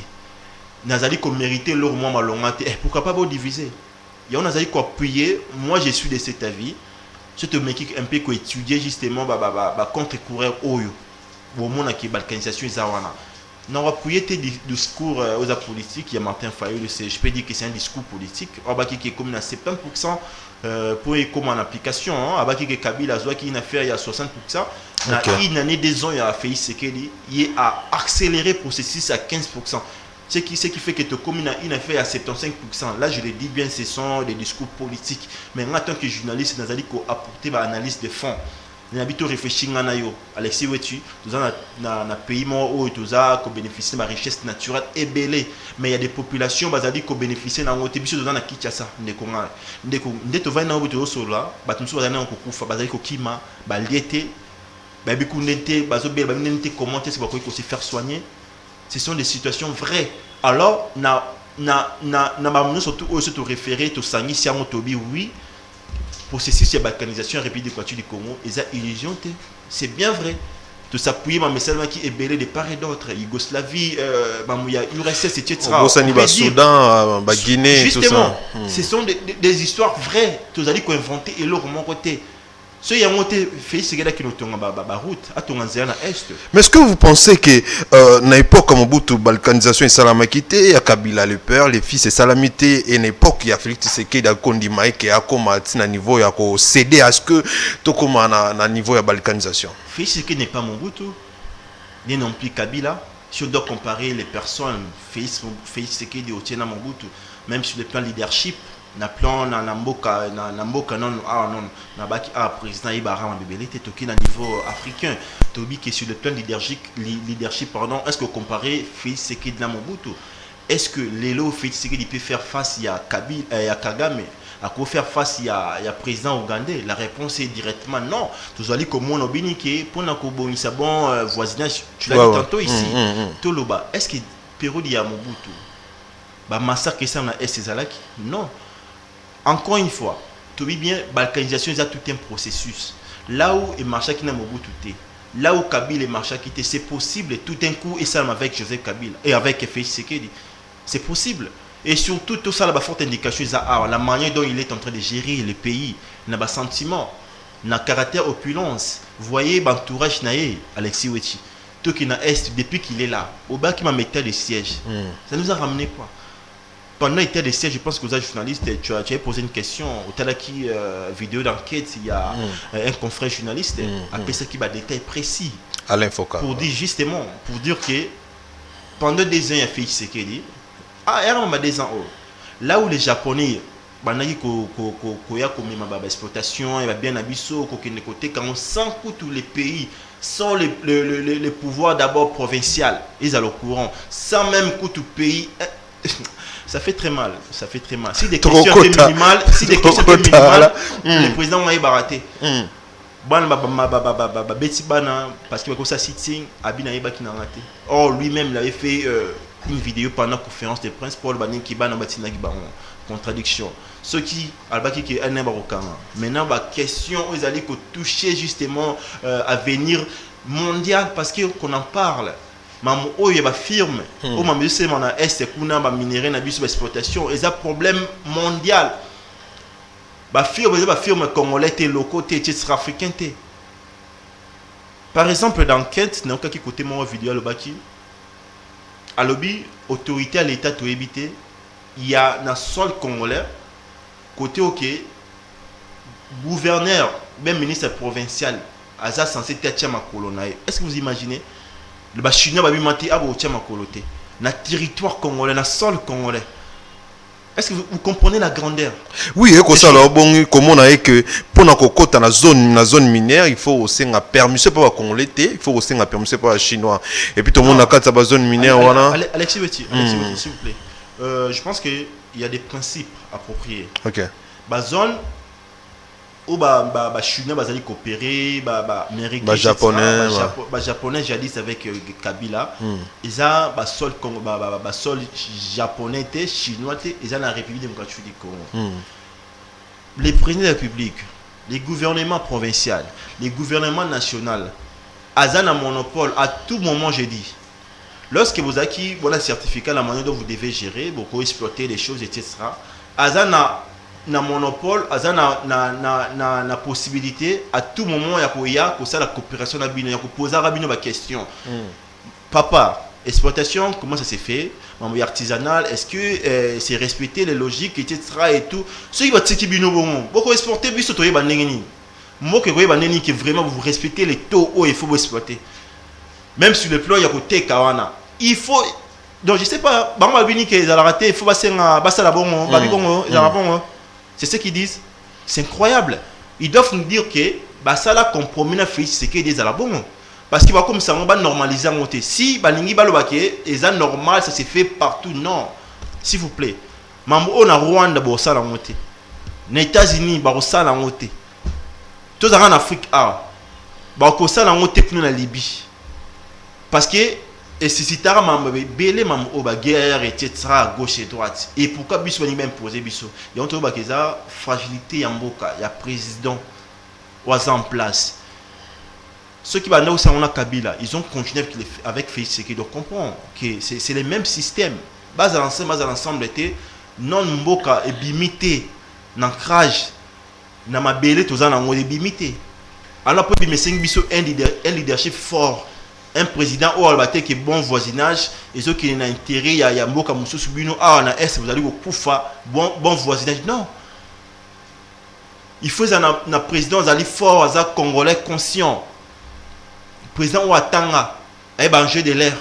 Nazali ko mérité leur moins malongate. Pourquoi pas vous diviser? Il y a Nazali ko appuyer. Moi je suis de cet avis. Je te mets un peu ko étudier justement contre-coureur oyo. Au monde qui balkanisation zawana. Non appuyer tes discours aux politiques. Il y a Martin Fayulu. Je peux dire que c'est un discours politique. Abaki qui est comme à 70% pour comme en application. Abaki qui Kabila Zoa qui a fait il y a 60%. Na une année 2 ans il a fait Tshisekedi. Il a accéléré le processus à 15%. Ce qui fait que tu communes à une affaire à 75%. Là, je le dis bien, ce sont des discours politiques. Mais en tant que journaliste, nous avons apporté une analyse de fond. Nous avons réfléchi à Alexis Wetu, nous avons un pays où nous avons bénéficié de la richesse naturelle et belle. Mais il y a des populations qui bénéficient de la richesse naturelle et Kinshasa. Nous avons comment est-ce qu'on se faire soigner. Ce sont des situations vraies. Alors, surtout au référé au Sangi Siamo Tobi, oui, processus de balkanisation en République du Congo, ils ont illusion. C'est bien vrai. De s'appuyer ma message qui est belé de part et d'autre, Yougoslavie, l'URSS, etc. Soudan, Guinée, justement, tout ça. Ce sont des histoires vraies. Tous allez inventer et leur mon côté. Ce qui a monté fait ce qui nous tourne la route à ton ancien est. Mais est-ce que vous pensez que dans l'époque comme Mobutu balkanisation et Salamakité, il y a Kabila le père, les fils et Salamité et une époque il y a Félix Tshisekedi à Kondima qui a comme à niveau il y a cédé à ce que tout comme à niveau de balkanisation. Félix Tshisekedi n'est pas Mobutu, ni non plus Kabila. Si on doit comparer les personnes, Félix Tshisekedi au Tiena Mobutu, même sur le plan leadership. Na plan na mboka non na baki président Ibara Mabebele toki na niveau africain tobi qui sur le plan leadership pardon, est-ce que comparer Félix Tshisekedi na Mobutu, est-ce que Lelo Félix Tshisekedi peut faire face à Kagame, à quoi faire face à président ougandais? La réponse est directement non. Tout allez comme on obini qui pour na ko bonisa bon voisinage, tu l'as dit tantôt ici. Toloba, est-ce que période ya Mobutu ba massacre ça na Est-Ezalaki? Non. Encore une fois, tu vois bien, balkanisation, il y a tout un processus. Là où il marche qui n'a Mobutu, là où Kabila marche qui c'est possible tout un coup et ça avec Joseph Kabila et avec Félix Tshisekedi, c'est possible. Et surtout tout ça, la forte indication, la manière dont il est en train de gérer le pays, il a un sentiment, il a un caractère opulence. Vous voyez, l'entourage naïe, Alexis Wechi, tout qui n'a est depuis qu'il est là, au bas qui m'a mis le siège, ça nous a ramené quoi? Pendant l'état des sièges, je pense que vous êtes journaliste, tu as posé une question au Talaki vidéo d'enquête, il y a un confrère journaliste, après ça qui va détail précis. Alain Foka. Pour dire justement, pour dire que pendant des ans, il y a fait ce qu'il dit. Ah, il y a des ans. Là où les Japonais, exploitation, il va bien abisso, quand on sent que tous les pays sans le pouvoir d'abord provincial, ils sont au courant, sans même que tout pays. Ça fait très mal, ça fait très mal. Si des questions étaient minimales, le président m'a baraté. Parce que ça sitting, Abina Eba qui n'a raté. Or lui-même il avait fait une vidéo pendant la conférence de presse pour le banni qui bat dans Batina qui bat en contradiction. Ce qui albaki qui est un barokan. Maintenant la question ils allaient toucher justement à venir mondial parce qu'on en parle. Maman il y a firme au maman c'est mon est kuna ba minerai na biso exploitation et ça problème mondial ba firme congolais té locaux té africain té par exemple d'enquête na qui côté mon vidéo le baki à lobby autorité à l'état to éviter il y a na sol congolais côté OK gouverneur même ministre provincial asa censé être ma colonaire. Est-ce que vous imaginez le Chinois va monter à Makoloté, na territoire congolais, na sol congolais. Est-ce que vous comprenez la grandeur? Oui, et comme ça, bon, comme on a que pour la cocotte dans la zone minière, il faut aussi un permis, c'est pas congolais, il faut aussi un permis, c'est pas chinois. Et puis tout le monde a quatre la zone minière, voilà. Alexis Betty, s'il vous plaît. Je pense qu'il y a des principes appropriés. Ok. La zone où Chinois bazali coopérer, américain, japonais jadis avec Kabila, ils ont sol Congo, sol japonais, chinois, ils ont la République démocratique du Congo. Les présidents de la République, les gouvernements provinciaux, les gouvernements nationaux, ils ont un monopole à tout moment, j'ai dit. Lorsque vous avez un certificat, la manière dont vous devez gérer, vous pouvez exploiter les choses, etc. Ils ont na monopole aza na possibilité à tout moment il y a que ça la coopération na bino ya ko poser rabino ba question papa exploitation comment ça s'est fait mambo artisanal est-ce que c'est respecter les logiques etc et tout ce qui va tiki bino bon beaucoup exporter biso to yeba ndengeni moko ko yeba ndengeni que vraiment vous respectez les taux où il faut exploiter même sur le plan ya côté kawana il faut donc je sais pas bamba bini que ça la raté il faut passer basa la bon babi bon ils bon. C'est ce qu'ils disent. C'est incroyable. Ils doivent nous dire que ça la compromis na fait ce qu'ils disent à la bonne. Parce qu'il va comme ça on va normaliser en côté. Si balingi balobake et ça normal ça se fait partout non. S'il vous plaît. Mambo on a Rwanda bossa la côté. Les États-Unis bossa la côté. Tous en Afrique ah. Ba ko ça la côté pour la Libye. Parce que Et si tu as belé mam oba guerre etc à gauche et droite et pourquoi biso ni même poser biso il y a un que ça fragilité ya mboka ya président was en place ceux qui va là où ça on a Kabila ils ont continué avec Félix Tshisekedi donc comprend que c'est les mêmes systèmes base à l'ensemble était non mboka et bimité n'ancrage na mabele tozana ngo de bimité alors peut bimesengi biso un leadership fort. Un président ou albaté qui est bon voisinage et ceux qui ont intérêt il y a mboka mususu bino ah na est vous allez au kufa bon voisinage non il faut na président zali fort za congolais conscient président ou atanga et ba enjeu de l'air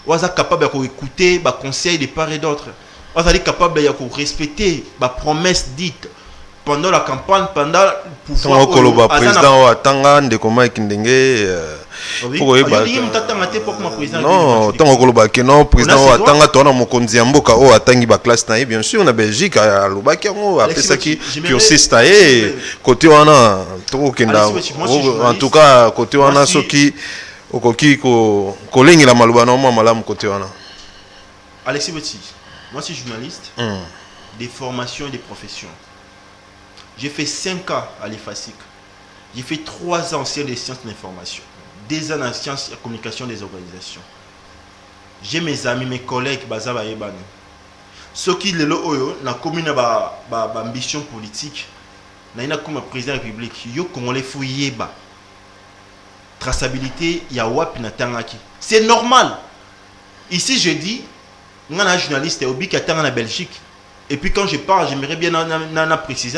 ou za capable de écouter ba conseil de part et d'autre ou za capable de respecter ba promesse dite pendant la campagne pendant le pouvoir le président ou atanga ndeko Mike Ndenge non, tant que non, président Atanga tona mokonzi ya mboka o atangi ba classe na bien sûr na Belgique à lobaki ngo apesa ki piosista côté wana to kenda en tout cas côté wana soki okoki ko kolengi la maluba na mama malamu côté wana. Alexis Beti, moi je suis journaliste des formations et des professions. J'ai fait 5 ans à l'EFASIC. J'ai fait 3 ans en sciences des sciences de l'information. 2 ans en sciences et communication des organisations. J'ai mes amis, mes collègues, Bazaba Ebano. Ceux qui le oyo, na commune ba ambition politique, na ina comme président de la République, yo congolais fouillé ba. Traçabilité, ya wapi na tangaki. C'est normal. Ici je dis, on a un journaliste obi qui attend en Belgique. Et puis quand je parle, j'aimerais bien préciser.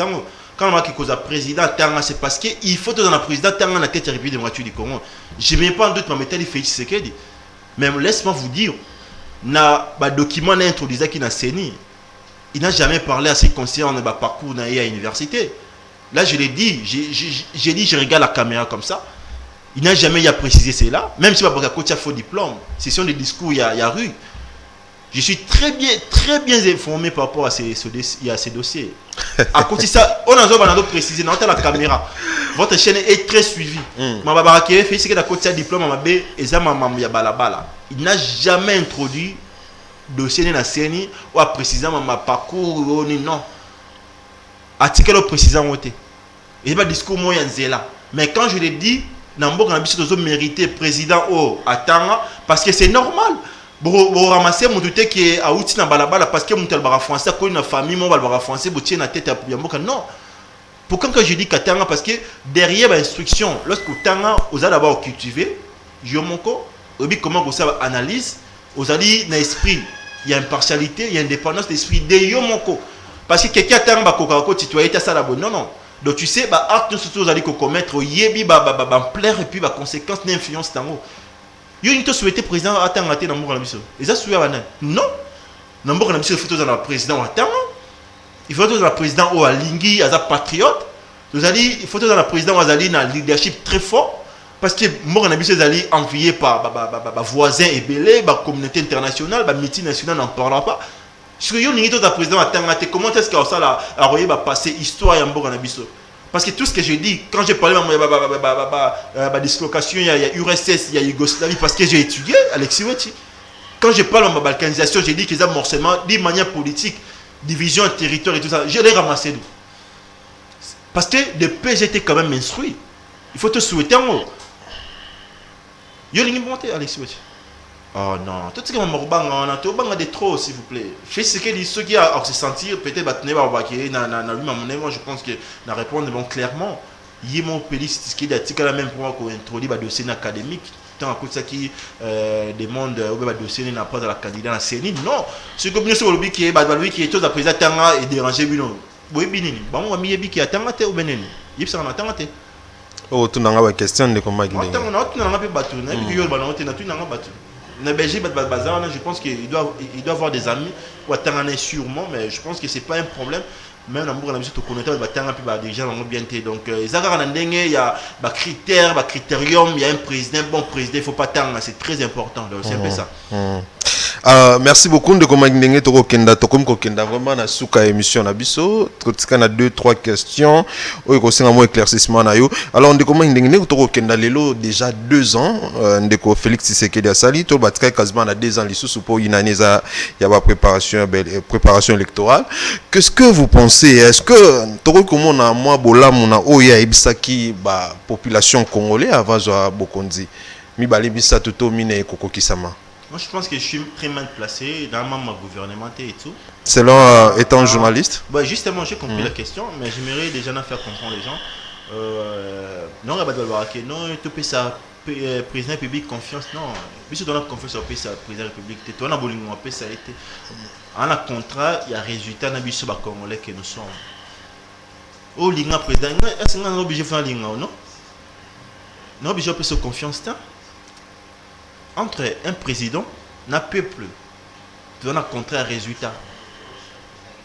Quand on a quelque chose à président, c'est parce qu'il faut que dans le président, dans la tête de la République démocratique du Congo. Je ne mets pas en doute ma méthode de Félix Tshisekedi. Mais laisse-moi vous dire, na document introduit qui n'a CENI, il n'a jamais parlé à ses conseillers en parcours à l'université. Là, je l'ai dit, j'ai dit, je regarde la caméra comme ça. Il n'a jamais précisé cela, même si il y a faux diplôme. Ce sont des discours, il y a rue. Je suis très bien informé par rapport à ces dossiers. À côté de ça, on a précisé dans la caméra. Votre chaîne est très suivie. Il n'a jamais introduit dossier na CENI ou à préciser ma parcours non. Article précisant voté. Et pas discours moyen zéla. Mais quand je l'ai dit, Nambo a mérité président au Atanga parce que c'est normal. Pour ramasser mon doute qui est à outil na balabala parce que mon tel bara français quoi une famille mon bara français boutier na tête à Yamboka non. Pourquoi que je dis Katanga parce que derrière l'instruction lorsque Tanga vous allez d'abord cultiver Yomoko obi comment vous savez analyse vous allez na esprit il y a impartialité il y a indépendance d'esprit de Yomoko parce que quelqu'un Tanga ba kokako citoyenneté ça la bonne non donc tu sais ba acte surtout vous allez commettre yebi ba plaire et puis ba conséquence d'influence tango. Yo ni to souhaité président atanga te na mboka na biso. Eza souya bana. Non. Na mboka na biso faut to na président atanga. Il faut to na président o alingi aza patriote. Nous allons il faut to na président azali na leadership très fort parce que mboka na biso ezali envié par voisins et belé, ba communauté internationale, ba multinationale n'en parlera pas. Sur yo ni to na président atanga te comment est-ce que ça là a royer ba passer histoire ya mboka na biso. Parce que tout ce que je dis, quand j'ai parlé de dislocation, il y a URSS, il y a Yougoslavie, parce que j'ai étudié, Alexis Weti. Quand je parle de ma balkanisation, j'ai dit qu'ils ont morcellement, de manière politique, division, territoire et tout ça, je l'ai ramassé d'où. Parce que depuis, j'étais quand même instruit. Il faut te souhaiter en haut. Yo l'ai monté, Alexis Weti. Oh non, tout ce qui m'a de trop, s'il vous plaît. Fais ce qu'il dit, ceux qui ont se sentir, peut-être, moi je pense que la réponse est clairement. Il y a mon pays, ce qui est la même pour qu'on introduit le dossier académique, tant à cause de qui demande le dossier n'a pas de la candidat à la CENI. Non, ce que nous sommes qui est tout à présent et dérangé. Oui, bien, bon, on a mis qui attend ou bien, il s'en attend. Oh, tu n'as pas de question de comment il est. Je pense qu'il doit avoir des amis ou attendre sûrement, mais je pense que c'est pas un problème. Même dans le tout connaître des gens bien été donc il y a des critères, des critériums, il y a un président, bon président, il faut pas attendre, c'est très important. Donc c'est un peu ça. Merci beaucoup de comment ndenge to kenda to comme kenda vraiment na suka émission na biso totika na 2-3 questions oyo ko singa mo éclaircissement na yo. Alors de comment ndenge to kenda lelo déjà 2 ans ndeko Félix Tshisekedi asali to batika quasiment na 2 ans lisusu pour une année ya ba préparation électorale. Qu'est-ce que vous pensez? Est-ce que to ko mona moi bolamu na oya ebisaki ba population congolaise avant zo bokonzi mi balibisa toto mine kokokisama? Moi, je pense que je suis très mal placé dans ma gouvernementale et tout. Selon étant journaliste. Bah, justement, j'ai compris la question, mais j'aimerais déjà faire comprendre les gens. Non, non, tu peux ça, président public confiance, non. Puis tu donnes confiance au président république. Tu as bolingou, ça a été. En un contrat, il y a résultat dans le Congolais que nous sommes. Oh, l'inga président, est-ce qu'on est obligé de faire l'inga ou non? Non, obligé de faire confiance, entre un président et un peuple, tu donnes un contrat résultat.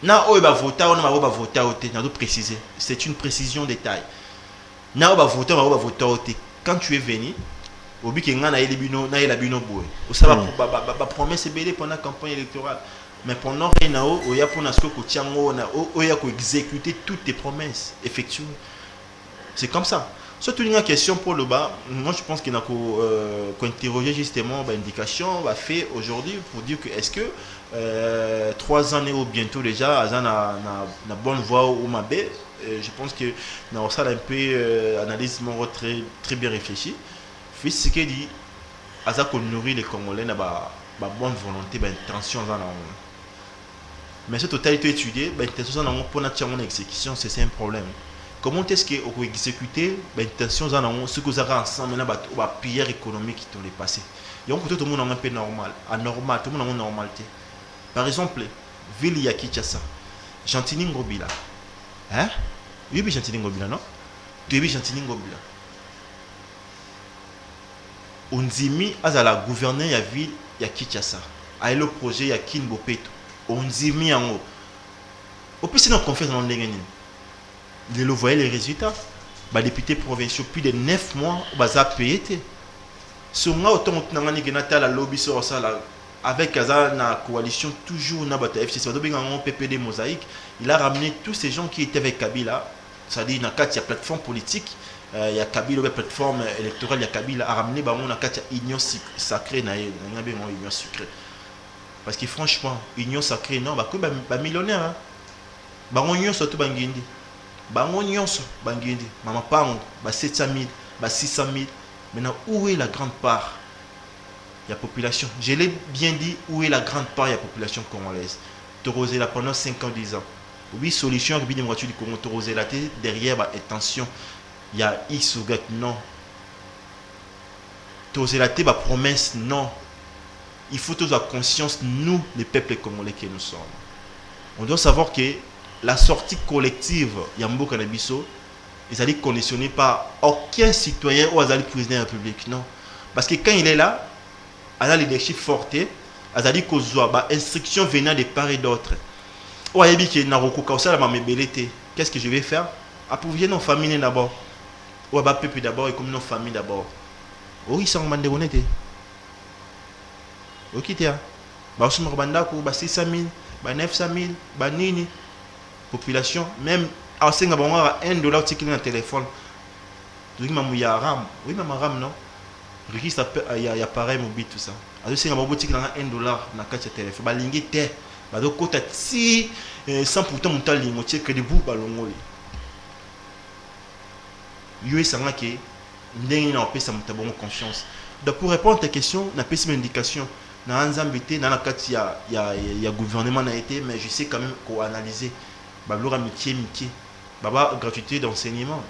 Na o va voter, on va voter, on doit préciser. C'est une précision détail. Na o va voter, on va voter. Quand tu es venu, au but que na la bino boue. Au ça va promesse belé pendant la campagne électorale. Mais pendant rien o ya pour na ce que tiango na o ya ko exécuter toutes tes promesses effectuées. C'est comme ça. Surtout une question pour le bas, moi je pense qu'il y a qu'interroger justement l'indication va faire aujourd'hui pour dire que est-ce que 3 années ou bientôt déjà, à la bonne voie ou ma baie, je pense que dans ça un peu analyse très, très bien réfléchi. Puis ce qu'il dit, à ça qu'on nourrit les Congolais, n'a pas bonne volonté, intention dans la mais cette totalité étudiée, intention dans pour notre exécution, c'est un problème. Comment est-ce qu'on peut exécuter l'intention de ce que vous avez ensemble, la prière économique qui est passé. Et on peut tout le monde un peu normal, anormal, tout le monde a une normalité. Par exemple, ville ya Kinshasa, Gentini Ngobila. Hein? Oui, Gentini Ngobila, non? Tu es Gentini Ngobila. On dit mis à la gouverner la ville ya Kinshasa. A le projet ya Kinbopeto. On dit mis en haut. Au plus c'est notre confiance dans l'engagement. Vous voyez les résultats. Les députés provinciaux, plus de 9 mois, ils ont payé. Si on a autant de lobby avec la coalition, toujours dans la FCC, PPD Mosaïque, il a ramené tous ces gens qui étaient avec Kabila. C'est-à-dire, il y a une plateforme politique, il y a Kabila, une plateforme électorale, il y a Kabila, a ramené l'union sacrée, union sucrée. Parce que franchement, union sacrée, non, il y a millionnaire. Il y a union surtout Bangindi. Bango nyonso bangindi mama pango ba 700 000 ba 600 000. Maintenant où est la grande part de la population? Je l'ai bien dit, où est la grande part de la population congolaise? Torosé là pendant 5 ans 10 ans. Oui, solution qui vient de voiture du Congo Torosé là derrière bah attention, il y a X ou Y non. Torosé là bah promesse non. Il faut tous avoir conscience nous les peuples congolais que nous sommes. On doit savoir que la sortie collective Yambo Kanabiso, ils allaient conditionner par aucun citoyen ou Azali président de la République. Non. Parce que quand il est là, il a le leadership fort, Azali Kozwa, instruction venant de part et d'autre. Ou Ayabi qui est Naroko Kausala, qu'est-ce que je vais faire? Approuver nos familles d'abord. Ou Abba Peuple d'abord et comme nos familles d'abord. Oui, ils sont en bande de honnêteté. Ok, t'es là. Basum Rabanda, 600 000, 900 000, Nini. Population, même à 5 $, ticket dans le téléphone. Tu dis, il y a RAM. Oui, mais RAM, non. Il y a appareil mobile, tout ça. À 5 $, ticket dans $1 dans le téléphone. Il y a un côté si sans pourtant monter l'imotier que des bouts ballons. Il y a un qui n'est pas ça monte confiance. Donc pour répondre à ta question, on a pas une indication. Dans un zambité, dans la carte, il y a gouvernement a été, mais je sais quand même qu'on analyser. Balora métier, baba gratuité d'enseignement.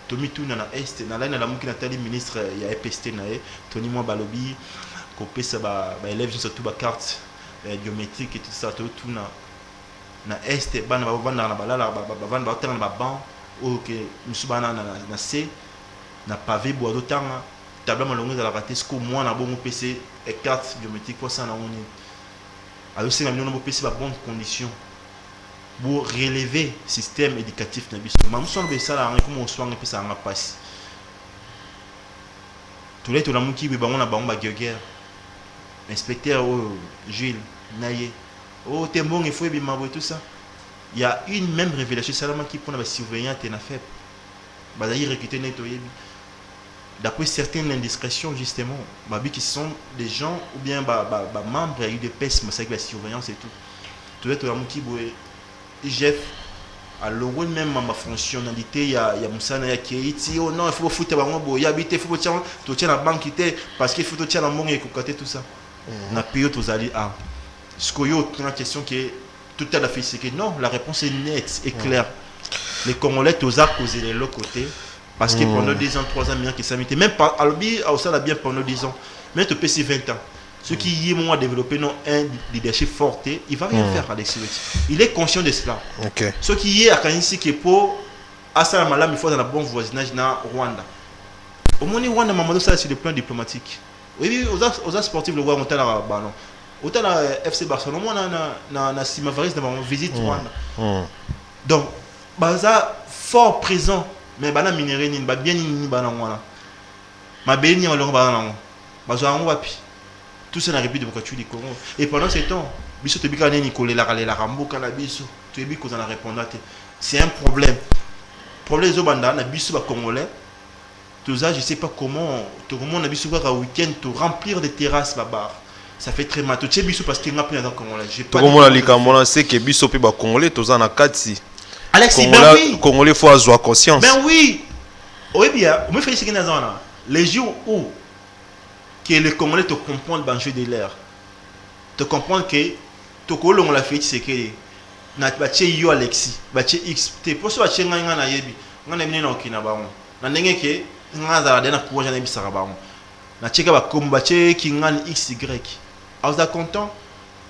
Tomi tout dans l'est, dans la mouki natali ministre il y a EPST nae, Tony moi balobi, copé ça élève surtout ba carte biométrique et tout ça tout na est bana ba vanda na balala ba vanda ba terre na ba ban OK musubana na C na pavé bois d'autant tableau malongo za la raté ce que moi na bon PC et carte biométrique quoi ça na on alors c'est na nous PC ba bonne condition pour relever le système éducatif. Je suis ça là, comme on soit un peu ça en passe. Tous les gens qui ont une guerre. inspecteur Gilles Naye, t'es bon, il faut et tout ça. Il y a une même révélation seulement qui prend la surveillance et la faible. D'après certaines indiscrétions, justement, qui sont des gens ou bien membres, il y a eu des pestes, la surveillance et tout. Tout être qui Jeff, alors même ma fonctionnalité, il y a Moussana qui dit oh non, il faut foutre il habite, il faut que la banque parce qu'il faut que la banque et tout ça. Na période aux alliés ah. Ce qu'il y a une question qui est tout à fait c'est que non, la réponse est nette et claire. Les Congolais tous à causer de l'autre côté parce que pendant 2 ans, 3 ans, bien qu'ils s'amitent, même pas Albi a aussi bien pendant 10 ans, mais tu peux 20 ans. Ce qui y est développé non un leadership fort, il va rien faire Alexis Weti. Il est conscient de cela. Okay. Ce qui est à Kanisi qui est pour Asa Malam, il faut dans le bon voisinage dans Rwanda. Au moins Rwanda maman ça sur le plan diplomatique. Oui, aux sportifs le Rwanda on t'a ballon. Autant la FC Barcelone, moi na Simavaris dans ma visite Rwanda. Donc baza fort présent mais bana minéré ni ba bien ni bana wana. Ma béni on le bana. Baza en wapi. Tout ça dans la République démocratique du Congo. Et pendant ce temps, biso te bika neni kolela la rambo kana biso. Tu es biko dans la répondre. C'est un problème. Problème zo banda na biso ba congolais. Tout ça je sais pas comment tout le monde na biso ba week-end to remplir des terrasses baba. Ça fait très mal. Tu sais biso parce qu'il m'a pris dans congolais. J'ai pas. Tout le monde a likamona c'est que biso pe ba congolais to za na kati. Alexis ben oui. Congolais faut avoir conscience. Ben oui. Oui bien, on me fait ce que dans zona. Les jours où que les Congolais te comprennent dans le jeu de l'air. Te comprendre que to kolo on l'a fait c'est que na bache yo Alexis, bache X te poso bache nganga na yebi. Ngana mine na okina ba on. Na ndenge ke ngaza dena kuwa na bisara ba on. Na cheka ba kombache ki ngani XY. Aza content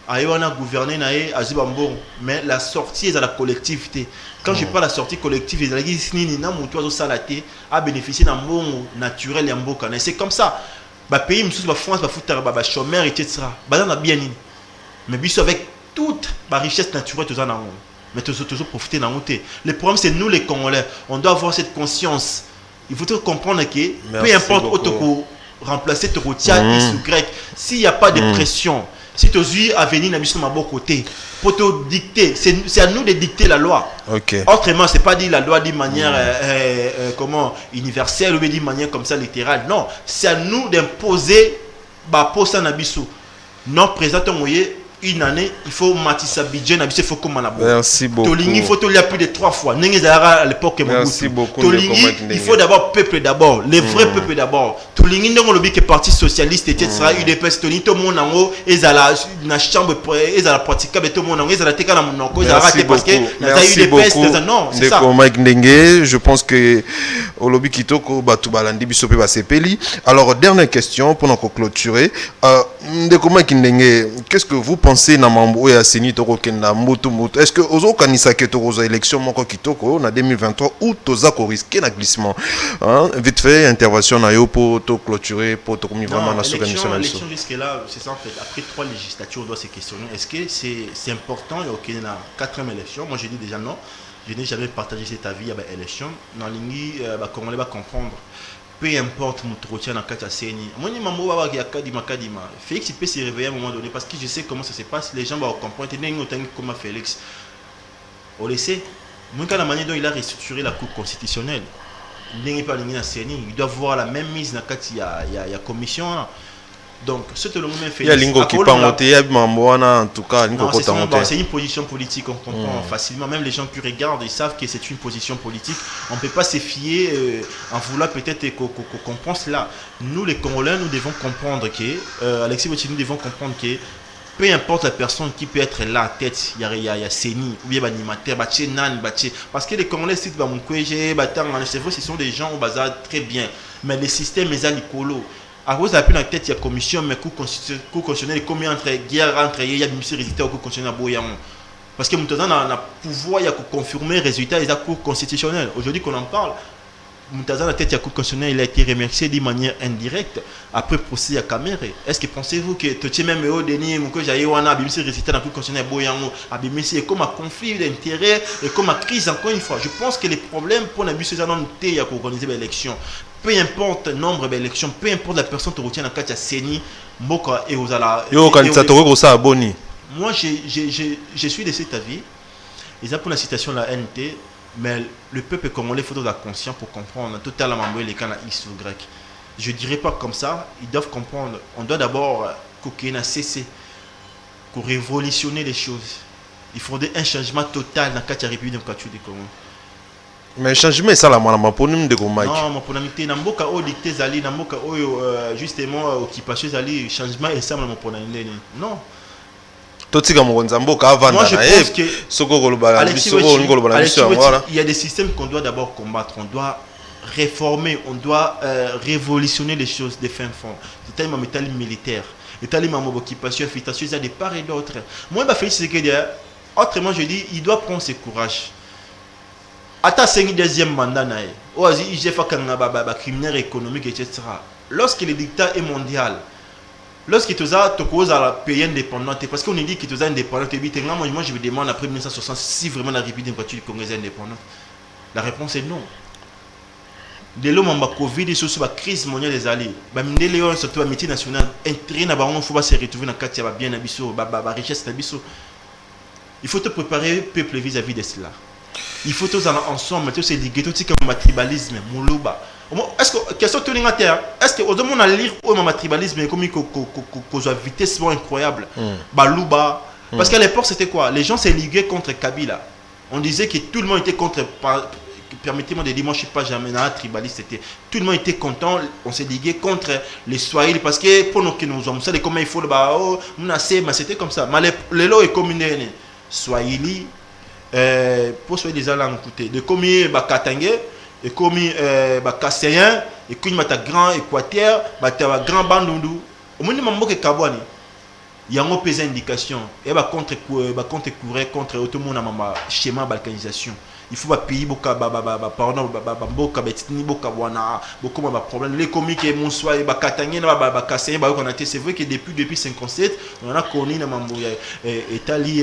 ayona gouverner na ye azuba mbongo mais la sortie est à la collectivité. Quand je parle de la sortie collective, les alliés nini na mutu azo salaté a bénéficié d'un mbongo naturel ya mboka. C'est comme ça. Bah pays monsieur ba France ba foutre ba chômeur etc. Bah on a bien ni. Mais biso avec toute la richesse naturelle tous en a. Mais toujours profiter dans monter. Le problème c'est nous les Congolais, on doit avoir cette conscience. Il faut comprendre que peu importe auto remplacer ton routier X ou Y, s'il n'y a pas de pression, si tu as à venir à bon côté, pour te dicter, c'est à nous de dicter la loi. Okay. Autrement, c'est pas dire la loi d'une manière comment universelle ou d'une manière comme ça littérale. Non, c'est à nous d'imposer pour ça nabiso. Non, présentement, une année, il faut matissa budget nabiso, il faut comme on. Merci beaucoup. Tolingi, il faut te lire plus de 3 fois. À l'époque, merci beaucoup. Tolingi, il faut d'abord peuple d'abord, les vrais peuples d'abord. Tolingi, dans le lobby qui est parti socialiste, etc. UDPS, Tolingi, tout le monde en haut, ils ont la chambre, ils ont la praticable, tout le monde en haut, ils ont la téka dans mon ils ont raté parce que merci beaucoup. Non, c'est ça. Mike Ndenge, je pense que au lobby Kitoko, Batubalandi, Bisope, Basepeli. Alors, dernière question pour nous clôturer. Ndeko Mike Ndenge, qu'est-ce que vous pensez na mambo ya seni toko kenda moto est-ce que ozo kanisa ke toko élection moko kitoko na 2023 ou toza ko risquer na glissement hein vite fait intervention na yo pour to clôturer pour to commis vraiment na l'élection risque là c'est ça en fait après 3 législatures on doit se questionner est-ce que c'est important il y a la 4e élection moi je dis déjà non je n'ai jamais partagé cet avis à l'élection dans lingi Congolais va comprendre peu importe mon entretien dans Katia Seni. Moi, je suis Kadima. Félix, il peut se réveiller à un moment donné parce que je sais comment ça se passe. Les gens vont comprendre. Comment Félix. On le sait. Moi, quand la manière dont il a restructuré la Cour constitutionnelle, il doit voir la même mise dans Katia. Il y a commission. Donc, ce que le moment fait. Il y a Lingo qui part monter, en tout cas, c'est une position politique, on comprend facilement. Même les gens qui regardent, ils savent que c'est une position politique. On ne peut pas se fier en vouloir peut-être qu'on pense là. Nous, les Congolais, nous devons comprendre que, Alexis Weti, nous devons comprendre que peu importe la personne qui peut être là, tête, il y a Seni, ou bien l'animateur, parce que les Congolais, c'est vrai, ce sont des gens au bazar très bien. Mais le système est à l'écolo. À cause de la tête, il y a commission, mais cours constitutionnel, combien entre guerre entre il y a des résultats au cours constitutionnel à Boyamon. Parce que maintenant, on a le pouvoir, il y a confirmer les résultats des cours constitutionnels. Aujourd'hui qu'on en parle, Moutaza, la tête, il a été remercié d'une manière indirecte après procès à Caméré. Est-ce que pensez-vous que tu même au dernier, que j'ai eu un abimisi récité dans le constitutionnel Boyango, abimisi et comme un conflit d'intérêt et comme une crise encore une fois. Je pense que les problèmes pour l'abus de il y a organiser l'élection. Peu importe le nombre d'élections, peu importe la personne qui retient dans le cas de Séni, Mboka et Ozala. Yo, candidat au ça abonné. Moi, je suis de cet avis. Ils ont pour la citation de la NT. Mais le peuple congolais, il faut être conscient pour comprendre totalement les cas X ou Y. Je ne dirais pas comme ça, ils doivent comprendre. On doit d'abord cesser pour révolutionner les choses. Il faudrait un changement total dans la République démocratique du Congo. Mais changement, ça, la maponime de Gomai. Non, mon ponamité, Namboka o dicté Zali, Namboka o justement occupation Zali, changement et ça, mon ponamité. Non. Moi je pense que il y a des systèmes qu'on doit d'abord combattre, on doit réformer, on doit révolutionner les choses de fin fond. C'est tellement métal militaire, c'est tellement occupation, affectation, il y a des parts et d'autres. Moi, je fais ce que autrement, je dis, il doit prendre ses courage. Attends, c'est un deuxième mandat. Il j'ai fait un criminel économique, etc. Lorsque le dictat est mondial, lorsque tu as un pays indépendant, parce qu'on dit que tu es indépendant, moi je me demande après 1960 si vraiment la République démocratique du Congo est indépendante. La réponse est non. Dès lors, la Covid, la crise mondiale des alliés, surtout la métier national, intérêt n'a pas faut se retrouver dans le cadre de bien la richesse. Il faut te préparer le peuple vis-à-vis de cela. Il faut tous ensemble, tous ces ligues, tout comme le tribalisme, Moulouba. Est-ce que question tourner à terre? Est-ce que au monde à lire au tribalisme comme une vitesse incroyable, Balouba? Parce qu'à l'époque c'était quoi? Les gens s'est ligués contre Kabila. On disait que tout le monde était contre. Permettez-moi de dire, moi je ne suis pas jamais dans la tribaliste. Tout le monde était content. On s'est ligué contre les Swahili parce que pour nous qui nous avons savez comment il faut le mais c'était comme ça. Mais les lois est comme une Swahili. Pour soyez des langues écoutez de commis Katangé et commis Kasséen et puis mata grand Équateur mata grand Bandundu au moins mambo que Kabwani il y a un peu d'indication et contre courir contre tout le monde à schéma balkanisation. Il faut pas payer beaucoup pardon beaucoup betini beaucoup wana beaucoup de problèmes les comiques et mon soir et Katangé na Kasséen c'est vrai que depuis 57 on a connu na mambo Italie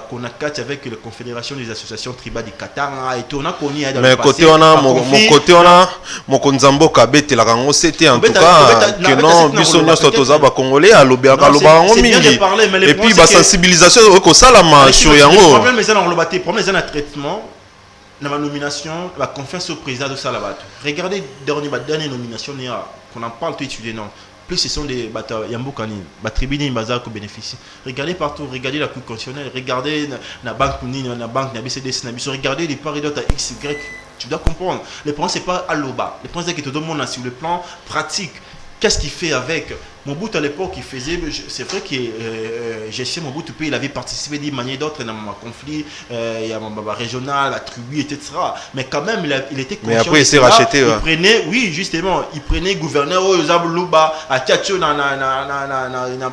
Konakati avec la Confédération des associations tribales du Qatar et tout on a connu mais côté on a mon côté on a mon konzambo kabete la rango c'était en tout cas que non bisonyo sotoza ba congolais à lobiaka loba ngo mingi et puis ba sensibilisation ko salama sur yango problème mais on le problème c'est un traitement. La nomination, la confiance au président de Salabat. Regardez dernière nomination, qu'on en parle tout étudié, non. Plus ce sont des Yambokani, tribunal Bazar qui bénéficient. Regardez partout, regardez la Cour constitutionnelle, regardez la banque la banque BCD, regardez les paris d'autres X, Y. Tu dois comprendre. Le point, c'est pas à l'oba. Le point, c'est que tout le monde sur le plan pratique. Qu'est-ce qu'il fait avec Mobutu à l'époque, il faisait. C'est vrai que gestion Mobutu, il avait participé d'une manière d'autre dans un conflit régional, la tribu, etc. Mais quand même, il était conscient. Mais après, il s'est racheté. Il prenait, oui, justement, il prenait gouverneur Zabulouba, à Tchatcho, dans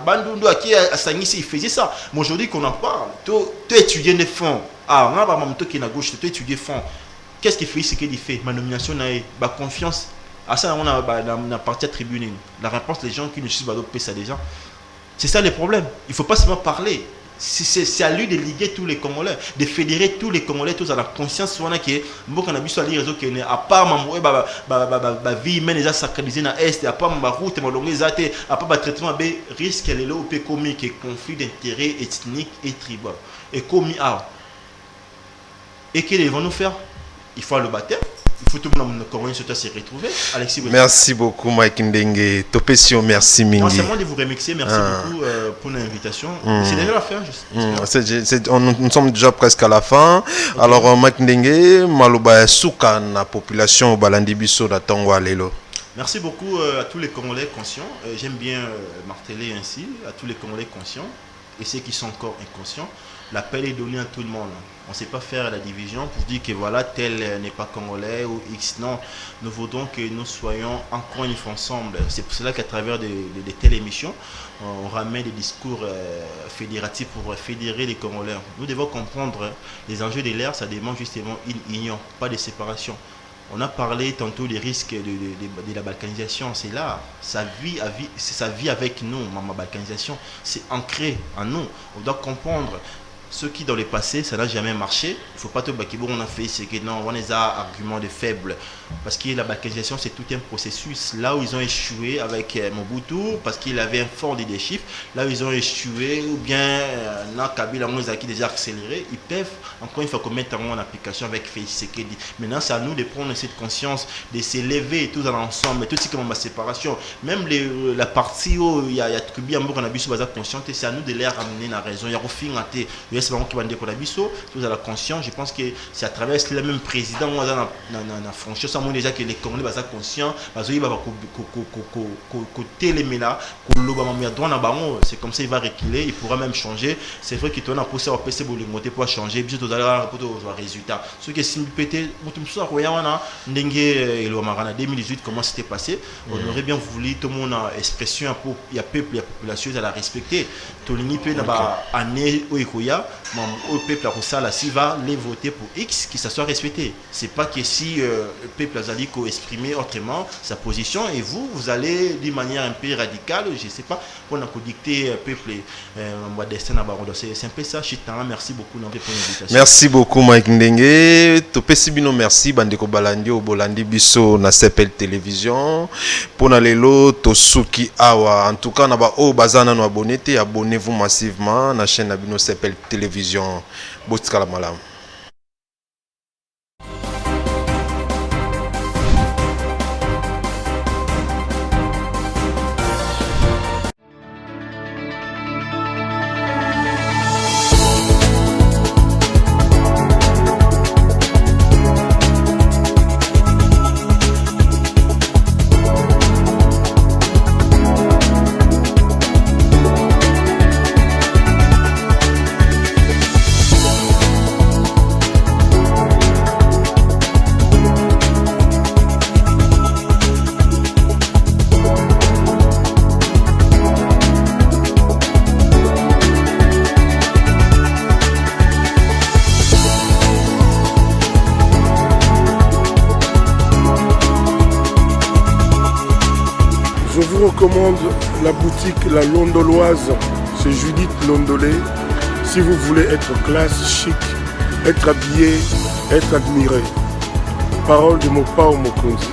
Bandundu, à Sangisi, il faisait ça. Mais aujourd'hui, qu'on en parle, tu étudies les fonds. Ah, on a pas même qui est à gauche, tu étudies les fonds. Qu'est-ce qu'il fait, ce qu'il fait? Ma nomination, ma confiance. À ça, on a parti à tribune. La réponse, les gens qui ne suivent pas d'autres ça des gens. C'est ça le problème. Il ne faut pas seulement parler. C'est à lui de liguer tous les Congolais, de fédérer tous les Congolais, tous à la conscience. On a que beaucoup on a vu sur les réseaux qui à part ma vie humaine est sacralisée dans l'Est, à part ma route, ma longue zate, à part ma traitement, risque elle est là où peut commis que conflit d'intérêts ethniques et tribaux. Et commis à. Et qu'ils vont nous faire? Il faut le baptême. Il faut tout le monde se retrouver. Alexis, merci beaucoup, Mike Ndenge. Topesio, merci Mingi. Non, c'est moi de vous remercier. Merci beaucoup pour l'invitation. C'est déjà la fin. Nous sommes déjà presque à la fin. Okay. Alors, Mike Ndenge, Malouba Souka, la population Balandi Bisso d'Atongo Alelo. Merci beaucoup à tous les Congolais conscients. J'aime bien marteler ainsi à tous les Congolais conscients et ceux qui sont encore inconscients. L'appel est donné à tout le monde. On ne sait pas faire la division pour dire que voilà, tel n'est pas congolais ou X. Non, nous voudrons que nous soyons encore une fois ensemble. C'est pour cela qu'à travers de telles émissions, on ramène des discours fédératifs pour fédérer les Congolais. Nous devons comprendre les enjeux de l'ère, ça demande justement une union, pas de séparation. On a parlé tantôt des risques de la balkanisation. C'est là, ça vit avec nous, ma balkanisation. C'est ancré en nous. On doit comprendre. Ce qui dans le passé, ça n'a jamais marché. Il ne faut pas te baquer. Bon, on a fait ce que non, on a des arguments de faibles. Parce que la balkanisation, c'est tout un processus. Là où ils ont échoué avec Mobutu, parce qu'il avait un fort leadership, là où ils ont échoué, ou bien dans Kabila, on a déjà accéléré, ils peuvent encore une fois mettre en application avec Tshisekedi. Maintenant, c'est à nous de prendre cette conscience, de s'élever tous ensemble, tout ce qui est ma séparation. Même la partie où il y a Tukubi, on a vu sur conscience, c'est à nous de les ramener dans la raison. Il y a refinaté. C'est vraiment qui va dire qu'on a vu ça, tous à la conscience. Je pense que c'est à travers le même président, on a dans la franchise, on déjà que les Congolais sont conscients, parce qu'ils vont côté les mélas, c'est comme ça il va reculer, il pourra même changer. C'est vrai qu'il a poussé à passer pour le monter pour changer, puis tout à l'heure pour le résultat. Ce qui est simple, peut-être, en 2018, comment c'était passé, on aurait bien voulu tout le monde a expression pour il y a peuple, il y a population à la respecter. Tout le monde peut année où il y a le peuple va les voter pour X, qui ça soit respecté. C'est pas que si le peuple a exprimer autrement sa position et vous allez d'une manière un peu radicale, je sais pas, pour dicter peuple destin à Barodo. C'est un peu ça. Merci beaucoup pour l'invitation. Merci beaucoup Mike Ndenge. Topesi bino merci bandeko balandi o bolandi biso na CPL télévision. Pona lelo tosuki awa. En tout cas na ba o bazana no abonné te, abonnez-vous massivement na chaîne na bino CPL télévision. Botikala malam. Je vous recommande la boutique La Londoloise, c'est Judith Londolé. Si vous voulez être classe, chic, être habillé, être admiré. Parole de mon Pao Mokonzi.